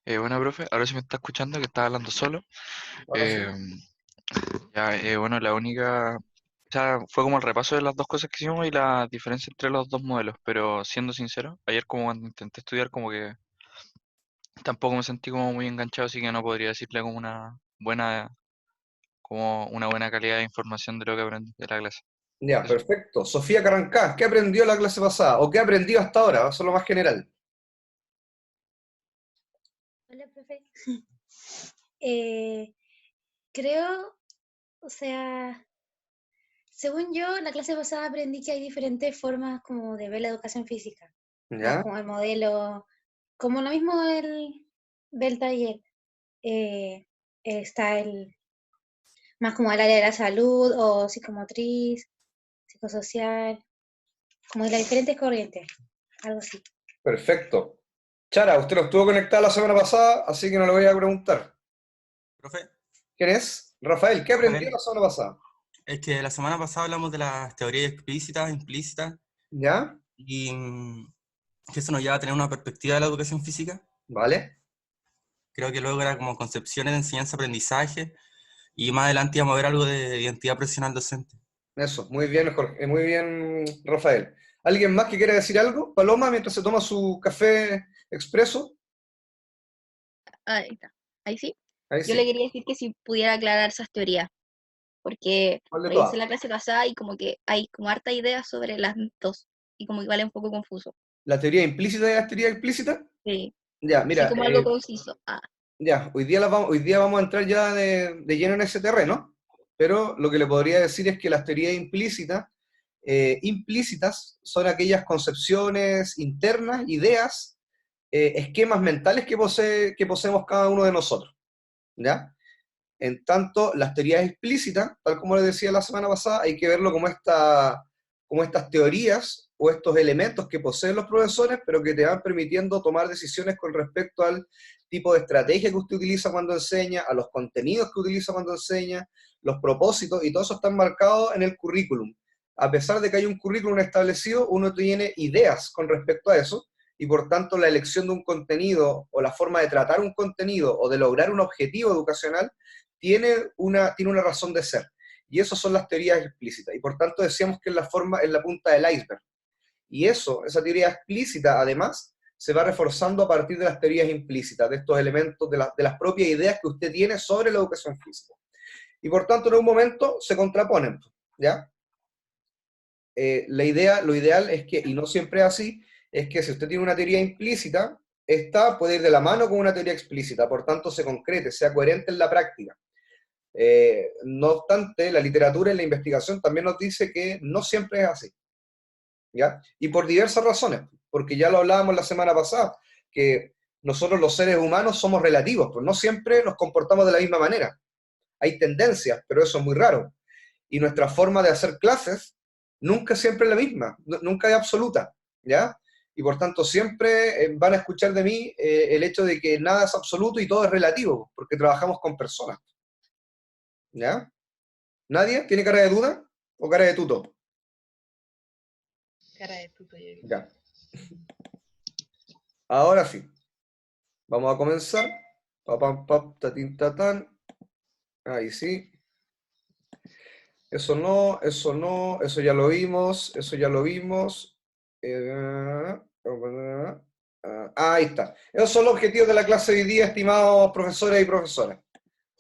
Bueno, profe, ahora sí me está escuchando que estaba hablando solo. Ahora sí. Eh, bueno, la única, o sea, fue como el repaso de las dos cosas que hicimos y la diferencia entre los dos modelos, pero siendo sincero, ayer como cuando intenté estudiar como que tampoco me sentí como muy enganchado, así que no podría decirle como una buena calidad de información de lo que aprendí de la clase. Ya, Eso. perfecto. Sofía Carrancá, ¿qué aprendió la clase pasada? ¿O qué aprendió hasta ahora? Eso es lo más general. Hola, profe. Eh, creo, o sea, según yo, la clase pasada aprendí que hay diferentes formas como de ver la educación física, más ¿Ya? como el modelo, como lo mismo del taller. Eh, está más como el área de la salud o psicomotriz, psicosocial, como de las diferentes corrientes, algo así. Perfecto. Chara, usted no estuvo conectada la semana pasada, así que no le voy a preguntar. Profe, ¿Quién es? Rafael, ¿qué aprendió la Rafael, semana pasada? es que la semana pasada hablamos de las teorías explícitas, implícitas, ¿Ya? y que eso nos lleva a tener una perspectiva de la educación física. ¿Vale? Creo que luego era como concepciones de enseñanza-aprendizaje, y más adelante íbamos a ver algo de identidad profesional docente. Eso, muy bien, Jorge, muy bien, Rafael. ¿Alguien más que quiera decir algo? Paloma, mientras se toma su café expreso. Ahí está. Ahí sí. Ahí Yo le sí. quería decir que si pudiera aclarar esas teorías, porque ¿Cuál de revisé todas? la clase pasada y como que hay como harta idea sobre las dos, y como que vale un poco confuso. ¿La teoría implícita y la teoría explícita? Sí, Ya, sí, mira, como algo conciso. Ah, ya, hoy día vamos a entrar ya de lleno en ese terreno, pero lo que le podría decir es que las teorías implícitas son aquellas concepciones internas, ideas, esquemas mentales que poseemos cada uno de nosotros, ¿ya? En tanto, las teorías explícitas, tal como les decía la semana pasada, hay que verlo como estas teorías o estos elementos que poseen los profesores, pero que te van permitiendo tomar decisiones con respecto al tipo de estrategia que usted utiliza cuando enseña, a los contenidos que utiliza cuando enseña, los propósitos, y todo eso está marcado en el currículum. A pesar de que hay un currículum establecido, uno tiene ideas con respecto a eso, y por tanto la elección de un contenido o la forma de tratar un contenido o de lograr un objetivo educacional tiene una razón de ser. Y eso son las teorías explícitas. Y por tanto decíamos que es la punta del iceberg. Y eso, esa teoría explícita, además, se va reforzando a partir de las teorías implícitas, de estos elementos, de las propias ideas que usted tiene sobre la educación física. Y por tanto, en un momento se contraponen, ¿ya? Lo ideal es que, y no siempre es así, es que si usted tiene una teoría implícita, esta puede ir de la mano con una teoría explícita, por tanto se concrete, sea coherente en la práctica. No obstante, la literatura y la investigación también nos dice que no siempre es así, ¿ya? Y por diversas razones, porque ya lo hablábamos la semana pasada, que nosotros los seres humanos somos relativos, pues no siempre nos comportamos de la misma manera. Hay tendencias, pero eso es muy raro. Y nuestra forma de hacer clases nunca siempre es la misma, nunca es absoluta, ¿ya? Y por tanto siempre van a escuchar de mí el hecho de que nada es absoluto y todo es relativo, porque trabajamos con personas, ¿ya? ¿Nadie? ¿Tiene cara de duda o cara de tuto? Cara de tuto, yo digo. Ya. Ahora sí. Vamos a comenzar. Pa, pam, pam, tatín, tatán. Ahí sí. Eso no, eso no, eso ya lo vimos, eso ya lo vimos. Ahí está. Esos son los objetivos de la clase de hoy día, estimados profesores y profesoras.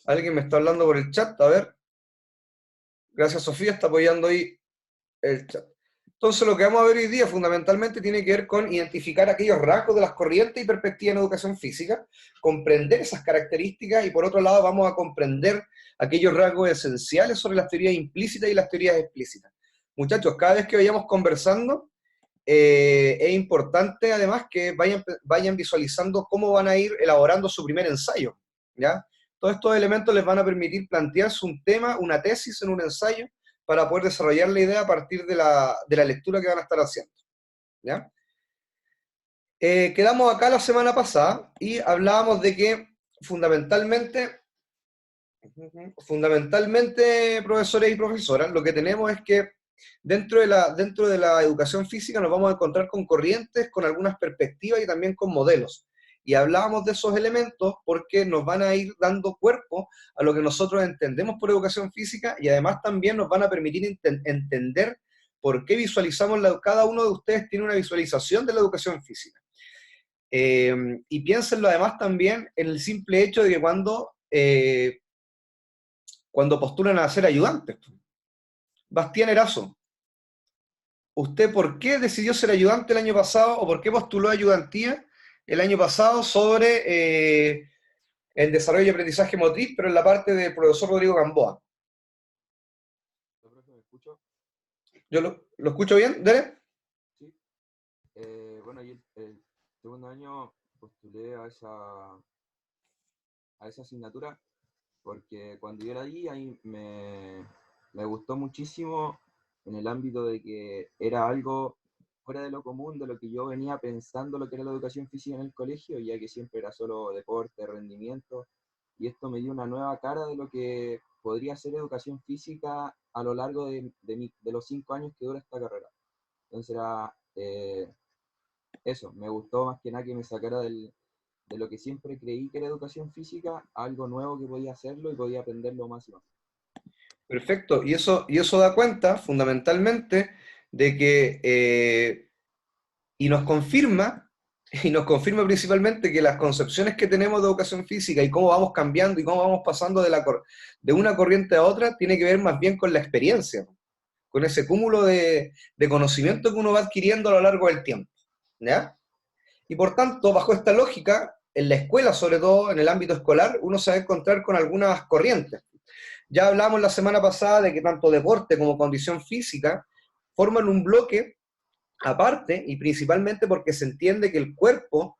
Alguien me está hablando por el chat, a ver. Gracias, Sofía, está apoyando ahí el chat. Entonces, lo que vamos a ver hoy día fundamentalmente tiene que ver con identificar aquellos rasgos de las corrientes y perspectivas en educación física, comprender esas características y por otro lado vamos a comprender aquellos rasgos esenciales sobre las teorías implícitas y las teorías explícitas. Muchachos, cada vez que vayamos conversando, es importante además que vayan visualizando cómo van a ir elaborando su primer ensayo, ¿ya? Todos estos elementos les van a permitir plantearse un tema, una tesis en un ensayo, para poder desarrollar la idea a partir de la lectura que van a estar haciendo, ¿ya? Quedamos acá la semana pasada y hablábamos de que fundamentalmente, profesores y profesoras, lo que tenemos es que dentro de la educación física nos vamos a encontrar con corrientes, con algunas perspectivas y también con modelos. Y hablábamos de esos elementos porque nos van a ir dando cuerpo a lo que nosotros entendemos por educación física y además también nos van a permitir entender por qué visualizamos, cada uno de ustedes tiene una visualización de la educación física. Y piénsenlo además también en el simple hecho de que cuando postulan a ser ayudantes. Bastián Erazo, ¿usted por qué decidió ser ayudante el año pasado o por qué postuló ayudantía el año pasado sobre el desarrollo y aprendizaje motriz, pero en la parte del profesor Rodrigo Gamboa? ¿Me escucho? ¿Yo lo escucho bien, Dere? Sí. Bueno, yo el segundo año postulé a esa asignatura porque cuando yo la di, ahí me gustó muchísimo en el ámbito de que era algo fuera de lo común, de lo que yo venía pensando lo que era la educación física en el colegio, ya que siempre era solo deporte, rendimiento, y esto me dio una nueva cara de lo que podría ser educación física a lo largo de los 5 años que dura esta carrera. Entonces era eso, me gustó más que nada que me sacara de lo que siempre creí que era educación física, a algo nuevo que podía hacerlo y podía aprenderlo más y más. Perfecto, y eso da cuenta fundamentalmente de que, y nos confirma principalmente que las concepciones que tenemos de educación física y cómo vamos cambiando y cómo vamos pasando de una corriente a otra, tiene que ver más bien con la experiencia, con ese cúmulo de conocimiento que uno va adquiriendo a lo largo del tiempo, ¿ya? Y por tanto, bajo esta lógica, en la escuela, sobre todo en el ámbito escolar, uno se va a encontrar con algunas corrientes. Ya hablamos la semana pasada de que tanto deporte como condición física forman un bloque aparte y principalmente porque se entiende que el cuerpo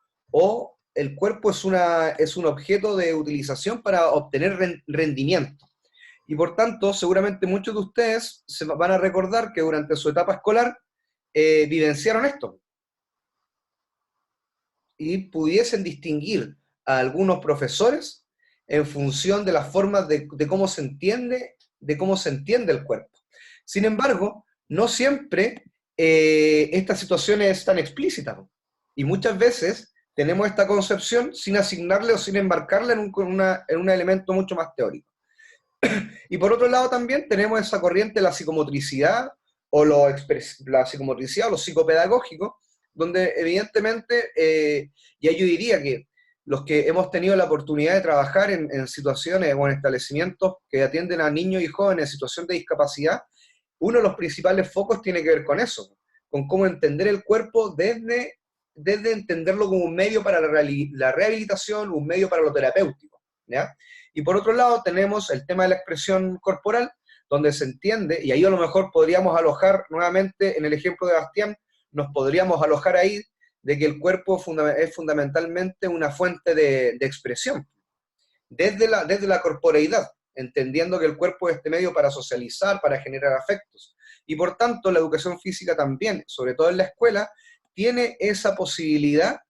es un objeto de utilización para obtener rendimiento. Y por tanto, seguramente muchos de ustedes se van a recordar que durante su etapa escolar vivenciaron esto y pudiesen distinguir a algunos profesores en función de las formas de cómo se entiende el cuerpo. Sin embargo, no siempre esta situación es tan explícita, y muchas veces tenemos esta concepción sin asignarle o sin embarcarla en un elemento mucho más teórico. Y por otro lado también tenemos esa corriente, la psicomotricidad o lo psicopedagógico, donde evidentemente, ya yo diría que los que hemos tenido la oportunidad de trabajar en situaciones o en establecimientos que atienden a niños y jóvenes en situación de discapacidad, uno de los principales focos tiene que ver con eso, con cómo entender el cuerpo desde entenderlo como un medio para la rehabilitación, un medio para lo terapéutico, ¿ya? Y por otro lado tenemos el tema de la expresión corporal, donde se entiende, y ahí a lo mejor podríamos alojar nuevamente en el ejemplo de Bastián, nos podríamos alojar ahí de que el cuerpo es fundamentalmente una fuente de expresión, desde la corporeidad, entendiendo que el cuerpo es este medio para socializar, para generar afectos. Y por tanto, la educación física también, sobre todo en la escuela, tiene esa posibilidad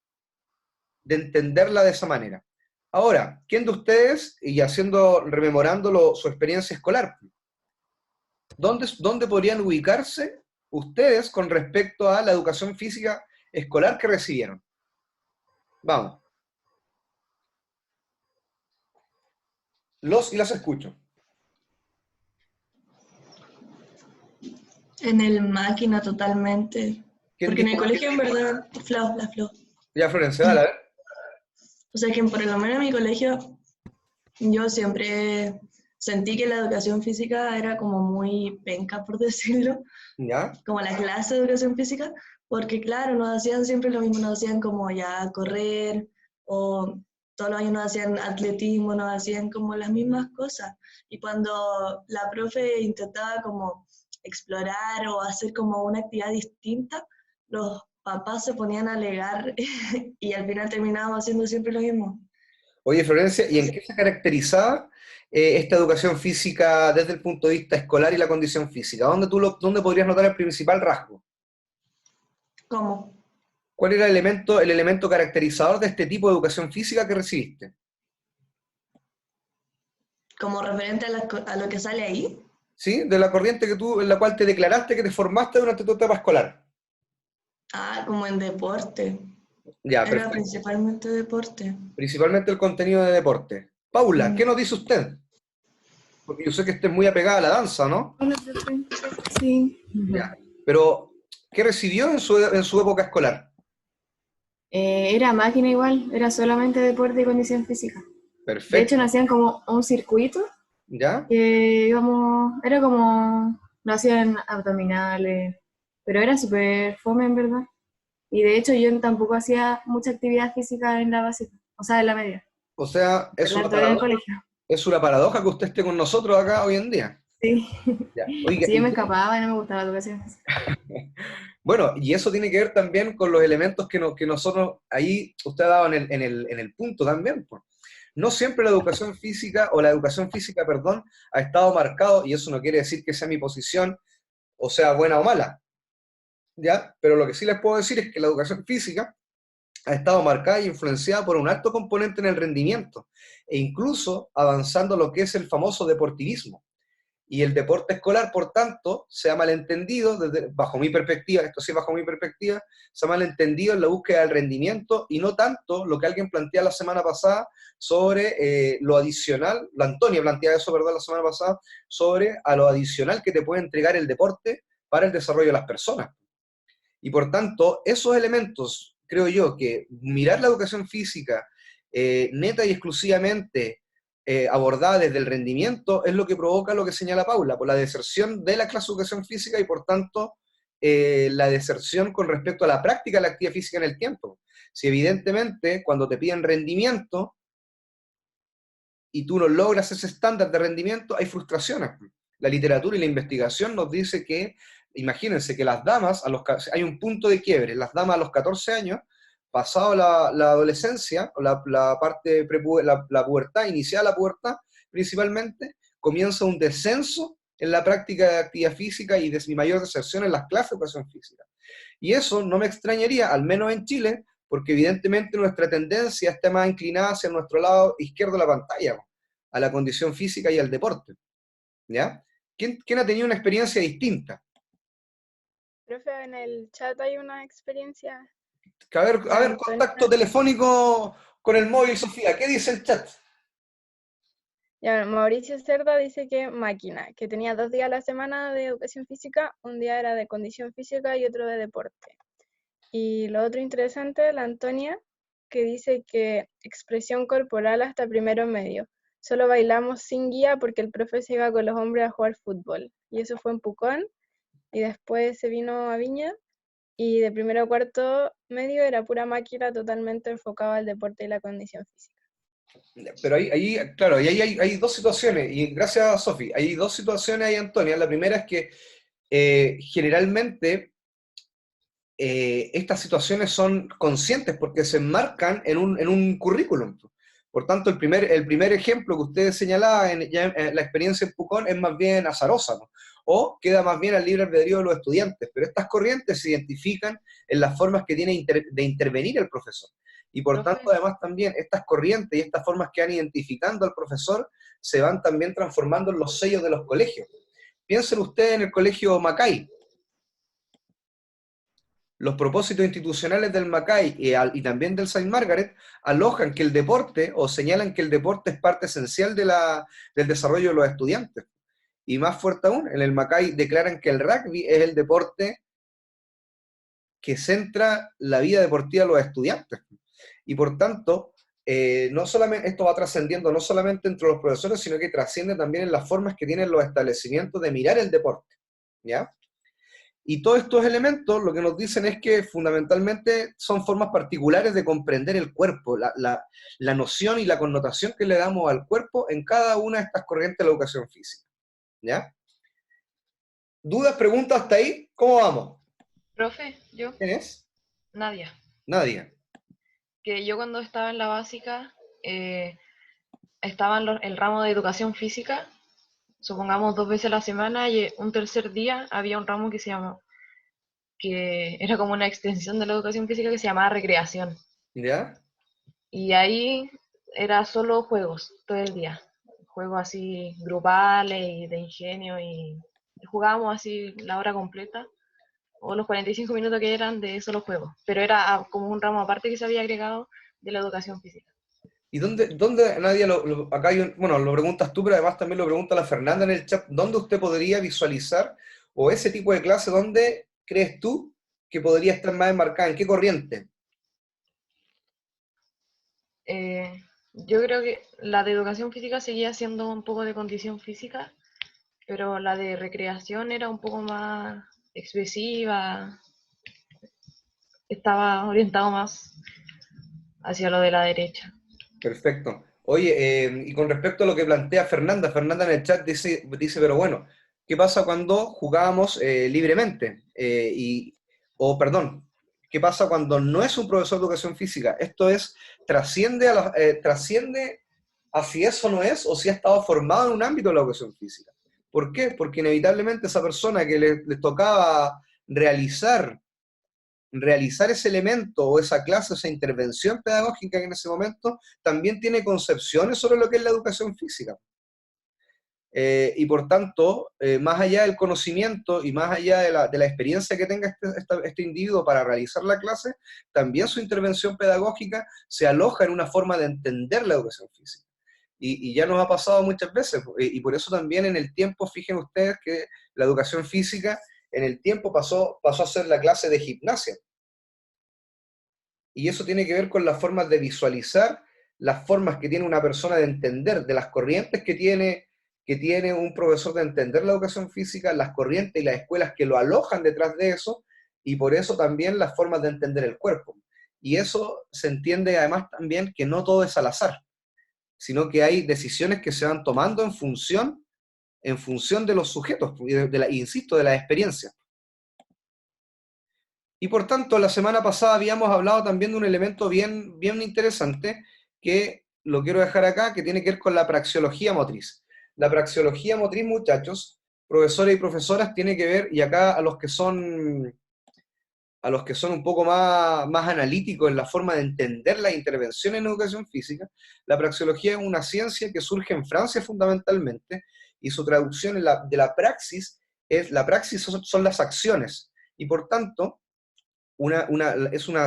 de entenderla de esa manera. Ahora, ¿quién de ustedes, y rememorándolo su experiencia escolar, ¿dónde podrían ubicarse ustedes con respecto a la educación física escolar que recibieron? Vamos. Los y las escucho. En el máquina totalmente. Porque en el colegio en verdad, la Flo. Ya, Florencia, dale, a ver. O sea que por lo menos en mi colegio yo siempre sentí que la educación física era como muy penca, por decirlo. ¿Ya? Como la clase de educación física, porque claro, nos hacían siempre lo mismo, nos hacían como ya correr, o todos los años nos hacían atletismo, nos hacían como las mismas cosas. Y cuando la profe intentaba como explorar o hacer como una actividad distinta, los papás se ponían a alegar y al final terminábamos haciendo siempre lo mismo. Oye, Florencia, ¿y en qué se caracterizaba esta educación física desde el punto de vista escolar y la condición física? ¿Dónde podrías notar el principal rasgo? ¿Cómo? ¿Cuál era el elemento caracterizador de este tipo de educación física que recibiste? ¿Como referente a lo que sale ahí? ¿Sí? De la corriente en la cual te declaraste que te formaste durante tu etapa escolar. Ah, como en deporte. Ya, Era perfecto. principalmente deporte. Principalmente el contenido de deporte. Paula, Mm. ¿qué nos dice usted? Porque yo sé que esté muy apegada a la danza, ¿no? Hola, profe. Sí. Ya. Pero, ¿qué recibió en su época escolar? Era máquina igual, era solamente deporte y condición física. De hecho, Perfecto. nos hacían como un circuito ¿Ya? que íbamos, era como, nos hacían abdominales, pero era súper fome en verdad. Y de hecho yo tampoco hacía mucha actividad física en la básica, o sea, en la media, O sea, perdón, todavía en el colegio. es una paradoja que usted esté con nosotros acá hoy en día. Sí, Ya. Oiga, sí, yo me escapaba y no me gustaba la educación física. bueno, y eso tiene que ver también con los elementos que nosotros, ahí usted ha dado en el punto también, pues. No siempre la educación física, o la educación física, perdón, ha estado marcado, y eso no quiere decir que sea mi posición, o sea buena o mala, ¿ya? Pero lo que sí les puedo decir es que la educación física ha estado marcada e influenciada por un alto componente en el rendimiento, e incluso avanzando lo que es el famoso deportivismo. Y el deporte escolar, por tanto, se ha malentendido, bajo mi perspectiva, esto sí bajo mi perspectiva, se ha malentendido en la búsqueda del rendimiento y no tanto lo que alguien plantea la semana pasada sobre lo adicional, la Antonia planteaba eso, ¿verdad?, la semana pasada, sobre a lo adicional que te puede entregar el deporte para el desarrollo de las personas. Y por tanto, esos elementos, creo yo, que mirar la educación física neta y exclusivamente abordada desde el rendimiento es lo que provoca lo que señala Paula, por la deserción de la clase de educación física y por tanto la deserción con respecto a la práctica de la actividad física en el tiempo. Si evidentemente cuando te piden rendimiento y tú no logras ese estándar de rendimiento, hay frustraciones. La literatura y la investigación nos dice que, imagínense que las damas, hay un punto de quiebre, las damas a los 14 años, pasado la adolescencia, o la parte, la pubertad, iniciada la pubertad principalmente, comienza un descenso en la práctica de actividad física y mi mayor deserción en las clases de educación física. Y eso no me extrañaría, al menos en Chile, porque evidentemente nuestra tendencia está más inclinada hacia nuestro lado izquierdo de la pantalla, a la condición física y al deporte. ¿Ya? ¿Quién ha tenido una experiencia distinta? Profe, en el chat hay una experiencia. A ver, Antonia. contacto telefónico con el móvil, Sofía. ¿Qué dice el chat? Ya, Mauricio Cerda dice que máquina, que tenía 2 días a la semana de educación física, un día era de condición física y otro de deporte. Y lo otro interesante, la Antonia, que dice que expresión corporal hasta primero medio. Solo bailamos sin guía porque el profe se iba con los hombres a jugar fútbol. Y eso fue en Pucón. Y después se vino a Viña. Y de primero a cuarto medio era pura máquina totalmente enfocada al deporte y la condición física. Pero claro, ahí hay dos situaciones, y gracias, Sofi, hay dos situaciones ahí, Antonia. La primera es que generalmente estas situaciones son conscientes porque se enmarcan en un currículum. Por tanto, el primer ejemplo que ustedes señalaban en la experiencia en Pucón es más bien azarosa, ¿no? O queda más bien al libre albedrío de los estudiantes, pero estas corrientes se identifican en las formas que tiene de intervenir el profesor. Y por tanto, además también, estas corrientes y estas formas que van identificando al profesor se van también transformando en los sellos de los colegios. Piensen ustedes en el colegio Macay. Los propósitos institucionales del Macay y también del Saint Margaret alojan que el deporte, o señalan que el deporte es parte esencial del desarrollo de los estudiantes. Y más fuerte aún, en el Macay declaran que el rugby es el deporte que centra la vida deportiva de los estudiantes. Y por tanto, no solamente, esto va trascendiendo no solamente entre los profesores, sino que trasciende también en las formas que tienen los establecimientos de mirar el deporte. ¿Ya? Y todos estos elementos lo que nos dicen es que fundamentalmente son formas particulares de comprender el cuerpo, la noción y la connotación que le damos al cuerpo en cada una de estas corrientes de la educación física. ¿Ya? ¿Dudas, preguntas hasta ahí? ¿Cómo vamos? Profe, yo, ¿Quién es? Nadia, Nadia. que yo cuando estaba en la básica estaba en el ramo de educación física, supongamos 2 veces a la semana, y un tercer día había un ramo que era como una extensión de la educación física que se llamaba recreación. ¿Ya? Y ahí era solo juegos todo el día, juegos así grupales y de ingenio, y jugábamos así la hora completa. o los 45 minutos que eran de solo juegos, pero era como un ramo aparte que se había agregado de la educación física. ¿Y dónde Nadia, acá bueno, lo preguntas tú, pero además también lo pregunta la Fernanda en el chat, ¿dónde usted podría visualizar, o ese tipo de clase, dónde crees tú que podría estar más enmarcada? ¿En qué corriente? Yo creo que la de educación física seguía siendo un poco de condición física, pero la de recreación era un poco más expresiva, estaba orientado más hacia lo de la derecha. Perfecto. Oye, y con respecto a lo que plantea Fernanda, Fernanda en el chat dice, pero bueno, ¿qué pasa cuando jugábamos libremente? Perdón, ¿qué pasa cuando no es un profesor de educación física? Esto es, trasciende a si eso no es o si ha estado formado en un ámbito de la educación física. ¿Por qué? Porque inevitablemente esa persona que les tocaba realizar ese elemento o esa clase, esa intervención pedagógica en ese momento, también tiene concepciones sobre lo que es la educación física. Y por tanto, más allá del conocimiento y más allá de la experiencia que tenga este individuo para realizar la clase, también su intervención pedagógica se aloja en una forma de entender la educación física. Y ya nos ha pasado muchas veces, y por eso también en el tiempo, fíjense ustedes que la educación física en el tiempo pasó a ser la clase de gimnasia. Y eso tiene que ver con las formas de visualizar, las formas que tiene una persona de entender, de las corrientes que tiene un profesor de entender la educación física, las corrientes y las escuelas que lo alojan detrás de eso, y por eso también las formas de entender el cuerpo. Y eso se entiende además también que no todo es al azar, sino que hay decisiones que se van tomando en función de los sujetos, insisto, de la experiencia. Y por tanto, la semana pasada habíamos hablado también de un elemento bien interesante, que lo quiero dejar acá, que tiene que ver con la praxeología motriz. La praxeología motriz, muchachos, profesores y profesoras, tiene que ver, y acá a los que son un poco más analíticos en la forma de entender la intervención en educación física, la praxeología es una ciencia que surge en Francia fundamentalmente, y su traducción de la praxis son las acciones, y por tanto, es una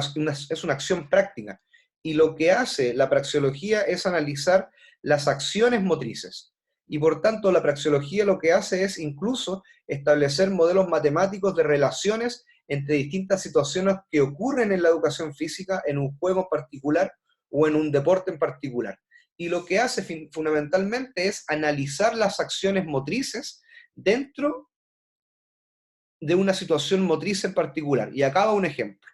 acción práctica. Y lo que hace la praxeología es analizar las acciones motrices. Y por tanto, la praxeología lo que hace es incluso establecer modelos matemáticos de relaciones entre distintas situaciones que ocurren en la educación física, en un juego en particular o en un deporte en particular. Y lo que hace fundamentalmente es analizar las acciones motrices dentro de una situación motriz en particular. Y acá va un ejemplo.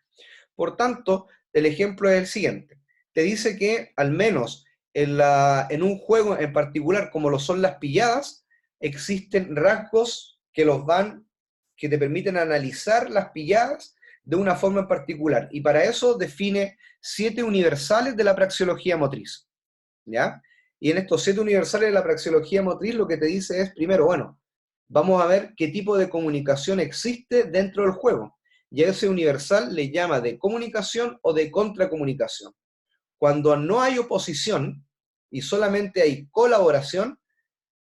Por tanto, el ejemplo es el siguiente. Te dice que al menos en un juego en particular, como lo son las pilladas, existen rasgos que te permiten analizar las pilladas de una forma en particular. Y para eso define 7 universales de la praxeología motriz. ¿Ya? Y en estos 7 universales de la praxeología motriz lo que te dice es, primero, bueno, vamos a ver qué tipo de comunicación existe dentro del juego. Y a ese universal le llama de comunicación o de contracomunicación. Cuando no hay oposición y solamente hay colaboración,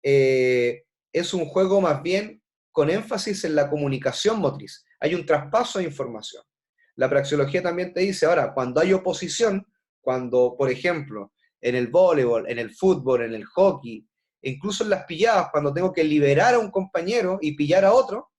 es un juego más bien con énfasis en la comunicación motriz. Hay un traspaso de información. La praxeología también te dice, ahora, cuando hay oposición, cuando, por ejemplo, en el voleibol, en el fútbol, en el hockey, incluso en las pilladas, cuando tengo que liberar a un compañero y pillar a otro,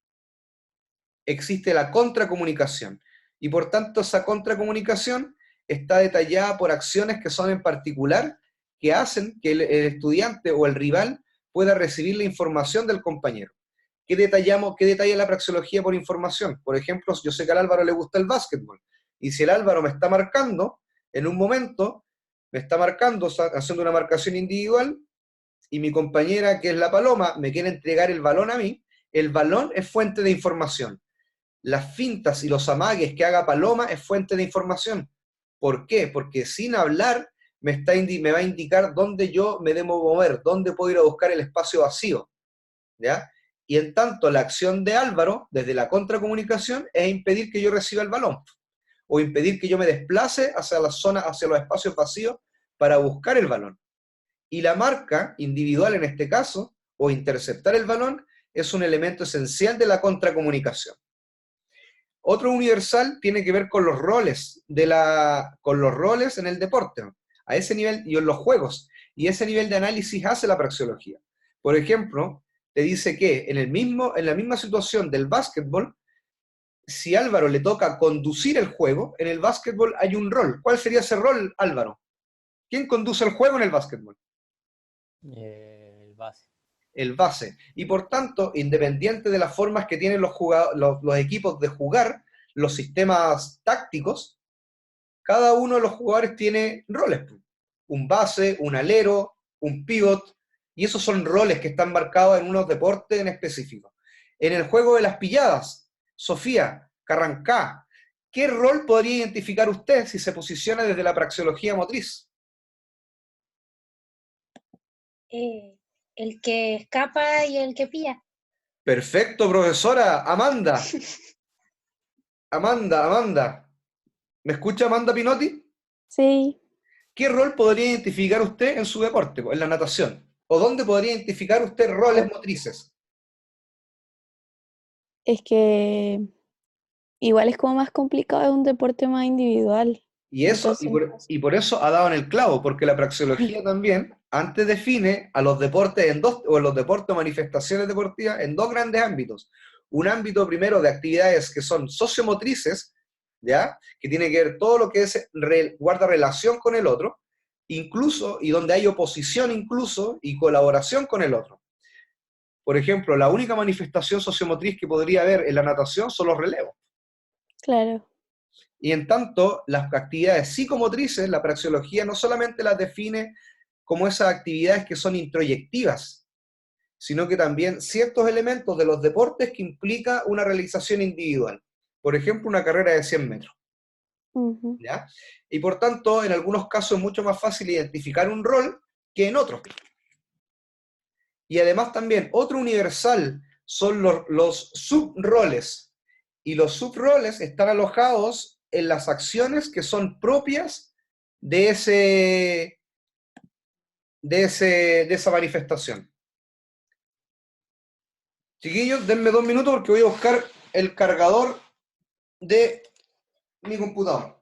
existe la contracomunicación. Y por tanto, esa contracomunicación está detallada por acciones que son en particular, que hacen que el estudiante o el rival pueda recibir la información del compañero. ¿Qué detalla la praxeología por información? Por ejemplo, yo sé que al Álvaro le gusta el básquetbol, y si el Álvaro me está marcando, en un momento, me está marcando, haciendo una marcación individual, y mi compañera, que es la Paloma, me quiere entregar el balón a mí, el balón es fuente de información. Las fintas y los amagues que haga Paloma es fuente de información. ¿Por qué? Porque sin hablar me va a indicar dónde yo me debo mover, dónde puedo ir a buscar el espacio vacío. ¿Ya? Y en tanto, la acción de Álvaro, desde la contracomunicación, es impedir que yo reciba el balón, o impedir que yo me desplace hacia la zona, hacia los espacios vacíos para buscar el balón. Y la marca individual en este caso, o interceptar el balón, es un elemento esencial de la contracomunicación. Otro universal tiene que ver con los roles, con los roles en el deporte, ¿no? A ese nivel, y en los juegos. Y ese nivel de análisis hace la praxeología. Por ejemplo, te dice que en la misma situación del básquetbol, si a Álvaro le toca conducir el juego, en el básquetbol hay un rol. ¿Cuál sería ese rol, Álvaro? ¿Quién conduce el juego en el básquetbol? El base. El base. Y por tanto, independiente de las formas que tienen los equipos de jugar, los sistemas tácticos, cada uno de los jugadores tiene roles. Un base, un alero, un pivot, y esos son roles que están marcados en unos deportes en específico. En el juego de las pilladas, Sofía Carrancá, ¿qué rol podría identificar usted si se posiciona desde la praxeología motriz? El que escapa y el que pilla. Perfecto, profesora. Amanda. Amanda. ¿Me escucha Amanda Pinotti? Sí, ¿Qué rol podría identificar usted en su deporte, en la natación? ¿O dónde podría identificar usted roles motrices? es que igual es como más complicado, es un deporte más individual. Y eso, y por eso ha dado en el clavo, porque la praxeología también antes define a los deportes o los deportes o manifestaciones deportivas en dos grandes ámbitos. Un ámbito primero de actividades que son sociomotrices, ¿ya? Que tiene que ver todo lo que guarda relación con el otro, incluso, y donde hay oposición incluso, y colaboración con el otro. Por ejemplo, la única manifestación sociomotriz que podría haber en la natación son los relevos. Claro. Y en tanto, las actividades psicomotrices, la praxeología no solamente las define como esas actividades que son introyectivas, sino que también ciertos elementos de los deportes que implica una realización individual. Por ejemplo, una carrera de 100 metros. ¿Ya? Y por tanto, en algunos casos es mucho más fácil identificar un rol que en otros. Y además también, otro universal son los subroles. Y los subroles están alojados en las acciones que son propias de esa manifestación. Chiquillos, denme 2 minutos porque voy a buscar el cargador de mi computador.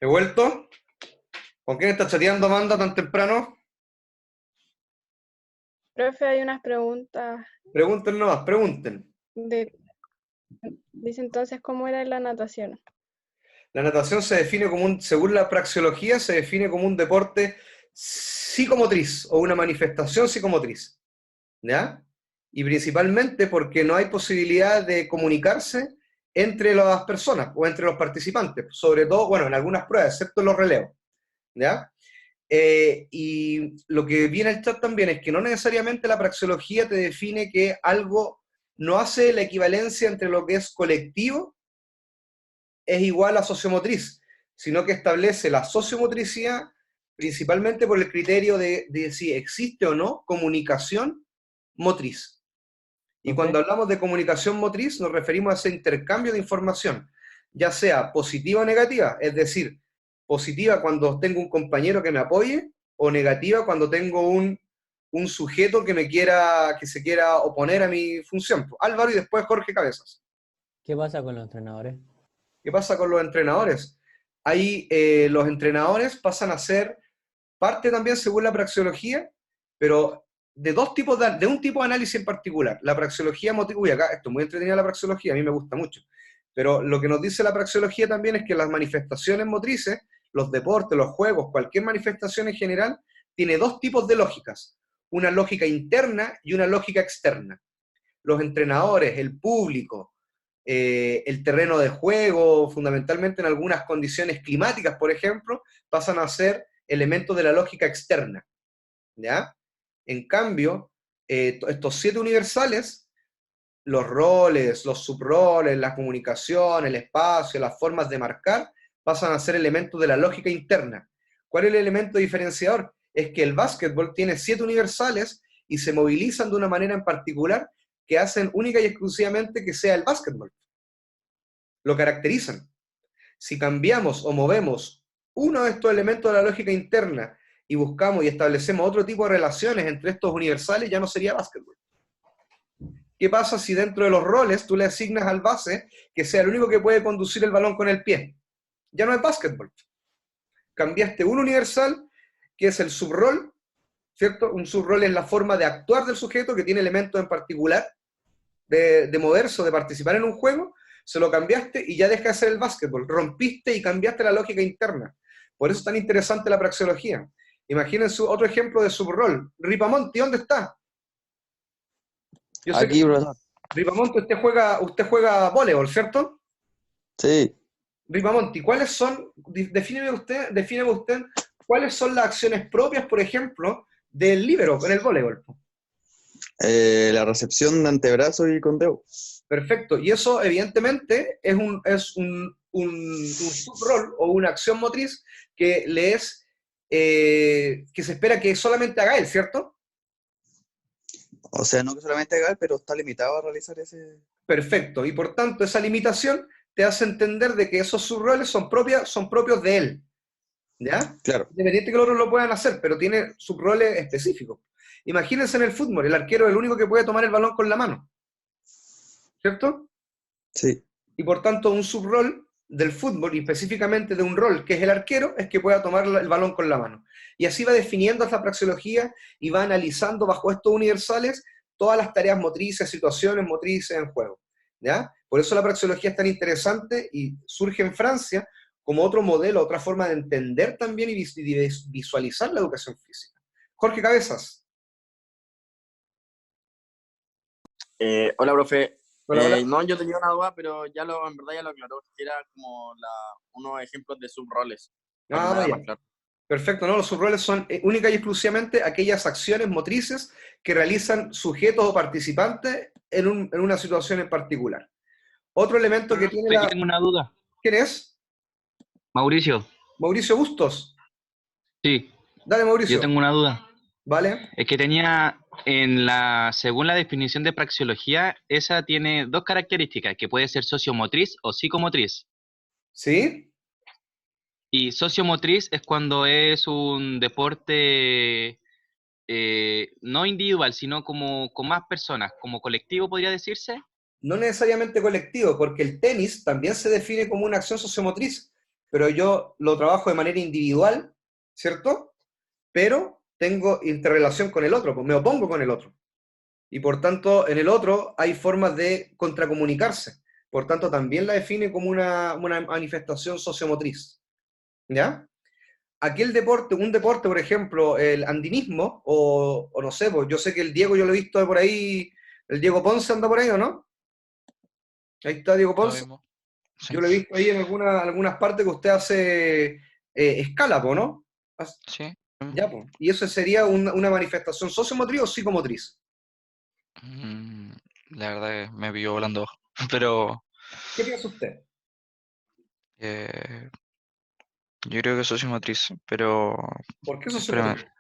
¿He vuelto? ¿Con quién está chateando Amanda tan temprano? Profe, hay unas preguntas. Pregunten nomás, pregunten. Dice entonces, ¿cómo era la natación? La natación se define como según la praxeología, se define como un deporte psicomotriz o una manifestación psicomotriz. ¿Ya? Y principalmente porque no hay posibilidad de comunicarse entre las personas o entre los participantes, sobre todo, bueno, en algunas pruebas, excepto en los relevos. ¿Ya? Y lo que viene al chat también es que no necesariamente la praxeología te define que algo no hace la equivalencia entre lo que es colectivo es igual a sociomotriz, sino que establece la sociomotricidad principalmente por el criterio de si existe o no comunicación motriz. Y cuando hablamos de comunicación motriz nos referimos a ese intercambio de información, ya sea positiva o negativa, es decir, positiva cuando tengo un compañero que me apoye, o negativa cuando tengo un sujeto que se quiera oponer a mi función. Álvaro y después Jorge Cabezas. ¿Qué pasa con los entrenadores? ¿Qué pasa con los entrenadores? Ahí los entrenadores pasan a ser parte también según la praxeología, pero de un tipo de análisis en particular. La praxeología motriz, acá esto es muy entretenida la praxeología, a mí me gusta mucho, pero lo que nos dice la praxeología también es que las manifestaciones motrices, los deportes, los juegos, cualquier manifestación en general, tiene dos tipos de lógicas, una lógica interna y una lógica externa. Los entrenadores, el público, el terreno de juego, fundamentalmente en algunas condiciones climáticas, por ejemplo, pasan a ser elementos de la lógica externa, ¿ya? En cambio, estos 7 universales, los roles, los subroles, la comunicación, el espacio, las formas de marcar, pasan a ser elementos de la lógica interna, ¿Cuál es el elemento diferenciador? Es que el básquetbol tiene 7 universales y se movilizan de una manera en particular que hacen única y exclusivamente que sea el básquetbol. Lo caracterizan. Si cambiamos o movemos uno de estos elementos de la lógica interna y buscamos y establecemos otro tipo de relaciones entre estos universales, ya no sería básquetbol. ¿Qué pasa si dentro de los roles tú le asignas al base que sea el único que puede conducir el balón con el pie? Ya no es básquetbol. Cambiaste un universal, que es el subrol, ¿cierto? Un subrol es la forma de actuar del sujeto que tiene elementos en particular de moverse o de participar en un juego, se lo cambiaste y ya deja de ser el básquetbol. Rompiste y cambiaste la lógica interna. Por eso es tan interesante la praxeología. Imagínense otro ejemplo de subrol. Ripamonti, ¿dónde está? Yo sé Aquí, que profesor. Ripamonti, usted juega voleibol, ¿cierto? Sí. Ripamonti, ¿cuáles son, defíneme usted, cuáles son las acciones propias, por ejemplo, del líbero en el voleibol? La recepción de antebrazo y con dedo. Perfecto, y eso evidentemente es un subrol o una acción motriz que le es, que se espera que solamente haga él, ¿cierto? O sea, no que solamente haga, pero está limitado a realizar ese... Perfecto, y por tanto esa limitación te hace entender de que esos subroles son propios de él, ¿ya? Claro. Independiente que los otros lo puedan hacer, pero tiene subroles específicos. Imagínense en el fútbol, el arquero es el único que puede tomar el balón con la mano, ¿cierto? Sí. Y por tanto un subrol del fútbol, y específicamente de un rol que es el arquero, es que pueda tomar el balón con la mano. Y así va definiendo esta praxeología y va analizando bajo estos universales todas las tareas motrices, situaciones motrices en juego, ¿ya? Por eso la praxeología es tan interesante y surge en Francia como otro modelo, otra forma de entender también y visualizar la educación física. Jorge Cabezas. Hola, profe. Hola, hola. No, yo tenía una duda, pero en verdad ya lo aclaró, que era como unos ejemplos de subroles, para que me haga Ya. más claro. Perfecto, ¿no? Los subroles son única y exclusivamente aquellas acciones motrices que realizan sujetos o participantes en una situación en particular. Otro elemento que tiene Aquí tengo una duda. ¿Quién es? Mauricio. Mauricio Bustos. Sí. Dale, Mauricio. Yo tengo una duda. Vale. Es que según la definición de praxeología, esa tiene dos características, que puede ser sociomotriz o psicomotriz. ¿Sí? Y sociomotriz es cuando es un deporte no individual, sino como con más personas, como colectivo podría decirse. No necesariamente colectivo, porque el tenis también se define como una acción sociomotriz, pero yo lo trabajo de manera individual, ¿cierto? Pero tengo interrelación con el otro, pues me opongo con el otro. Y por tanto, en el otro hay formas de contracomunicarse. Por tanto, también la define como una manifestación sociomotriz. ¿Ya? Aquel deporte, un deporte, por ejemplo, el andinismo, o no sé, pues yo sé que el Diego, yo lo he visto por ahí, el Diego Ponce anda por ahí, ¿o no? Ahí está Diego Ponce. Sí. Yo lo he visto ahí en algunas partes que usted hace escala, ¿no? Sí. Ya, pues. Y eso sería una manifestación sociomotriz o psicomotriz. La verdad que me pilló volando bajo. Pero ¿Qué piensa usted? yo creo que sociomotriz, pero... ¿Por qué Espérame. sociomotriz?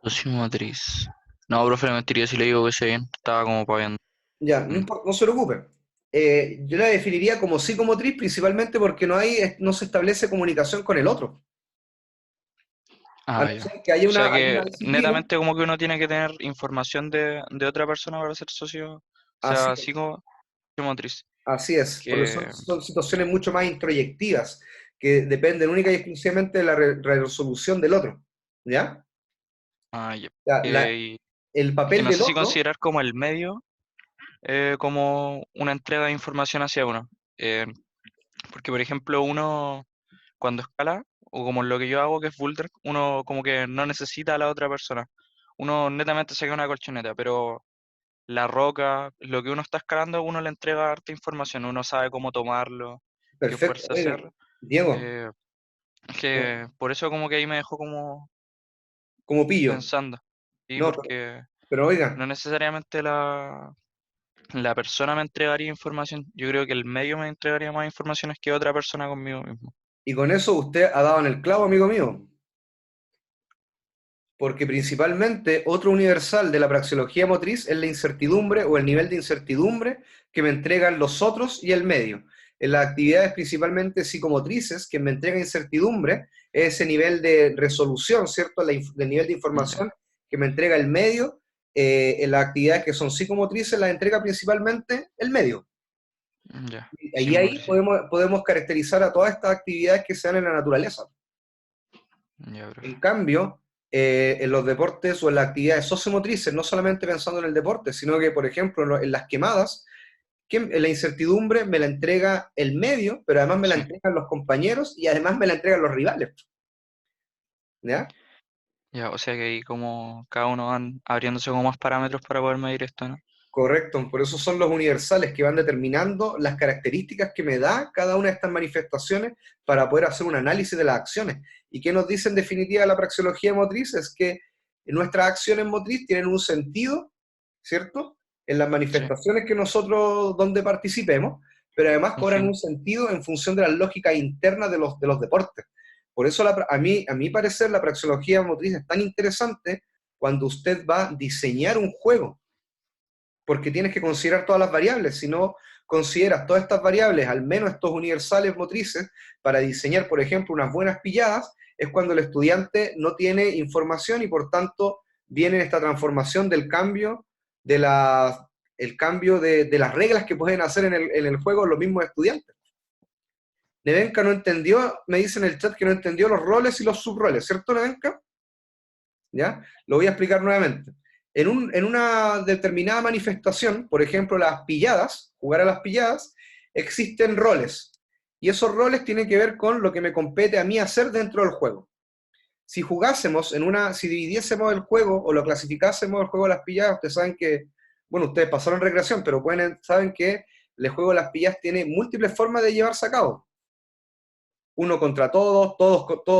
Sociomotriz. No, profe, me mentiría si le digo que sé bien. Estaba como paviando. Ya, no importa, no se preocupe. Yo la definiría como psicomotriz principalmente porque no se establece comunicación con el otro. A no Ya. ser que haya O sea hay que una disciplina. netamente como que uno tiene que tener información de otra persona para ser socio. O sea, Así es. psicomotriz. Así es, porque Que... son situaciones mucho más introyectivas que dependen única y exclusivamente de la resolución del otro. ¿Ya? Ya. El Es que papel no del sé si otro. considerar como el medio como una entrega de información hacia uno. Porque, por ejemplo, uno cuando escala, o como lo que yo hago, que es boulder, uno como que no necesita a la otra persona. Uno netamente saca una colchoneta, pero la roca, lo que uno está escalando, uno le entrega harta información, uno sabe cómo tomarlo, qué Perfecto. fuerza Oiga, hacer. Diego, Es que por eso como que ahí me dejó como como pillo. pensando. Sí, No, porque pero oiga, no necesariamente la persona me entregaría información. Yo creo que el medio me entregaría más informaciones que otra persona conmigo mismo. Y con eso usted ha dado en el clavo, amigo mío. Porque principalmente otro universal de la praxeología motriz es la incertidumbre o el nivel de incertidumbre que me entregan los otros y el medio. En las actividades principalmente psicomotrices, que me entrega incertidumbre, es ese nivel de resolución, ¿cierto? Del nivel de información que me entrega el medio. En las actividades que son psicomotrices, las entrega principalmente el medio. Ya. Y ahí podemos caracterizar a todas estas actividades que se dan en la naturaleza. Ya, profe. En cambio, en los deportes o en las actividades sociomotrices, no solamente pensando en el deporte, sino que, por ejemplo, en las quemadas, la incertidumbre me la entrega el medio, pero además me la entregan los compañeros y además me la entregan los rivales. ¿Ya? Ya, o sea que ahí como cada uno van abriéndose como más parámetros para poder medir esto, ¿no? Correcto, por eso son los universales que van determinando las características que me da cada una de estas manifestaciones para poder hacer un análisis de las acciones. ¿Y qué nos dice en definitiva la praxeología motriz? Es que nuestras acciones motrices tienen un sentido, ¿cierto? En las manifestaciones que nosotros donde participemos, pero además cobran un sentido en función de las lógicas internas de los deportes. Por eso a mi parecer la praxeología motriz es tan interesante cuando usted va a diseñar un juego, porque tienes que considerar todas las variables. Si no consideras todas estas variables, al menos estos universales motrices, para diseñar, por ejemplo, unas buenas pilladas, es cuando el estudiante no tiene información y por tanto viene esta transformación del cambio de las reglas que pueden hacer en el juego los mismos estudiantes. Nevenka no entendió, me dice en el chat que no entendió los roles y los subroles, ¿cierto, Nevenka? ¿Ya? Lo voy a explicar nuevamente. En una determinada manifestación, por ejemplo, las pilladas, jugar a las pilladas, existen roles. Y esos roles tienen que ver con lo que me compete a mí hacer dentro del juego. Si jugásemos si dividiésemos el juego o lo clasificásemos el juego de las pilladas, ustedes saben que, bueno, ustedes pasaron recreación, pero saben que el juego de las pilladas tiene múltiples formas de llevarse a cabo. Uno contra todos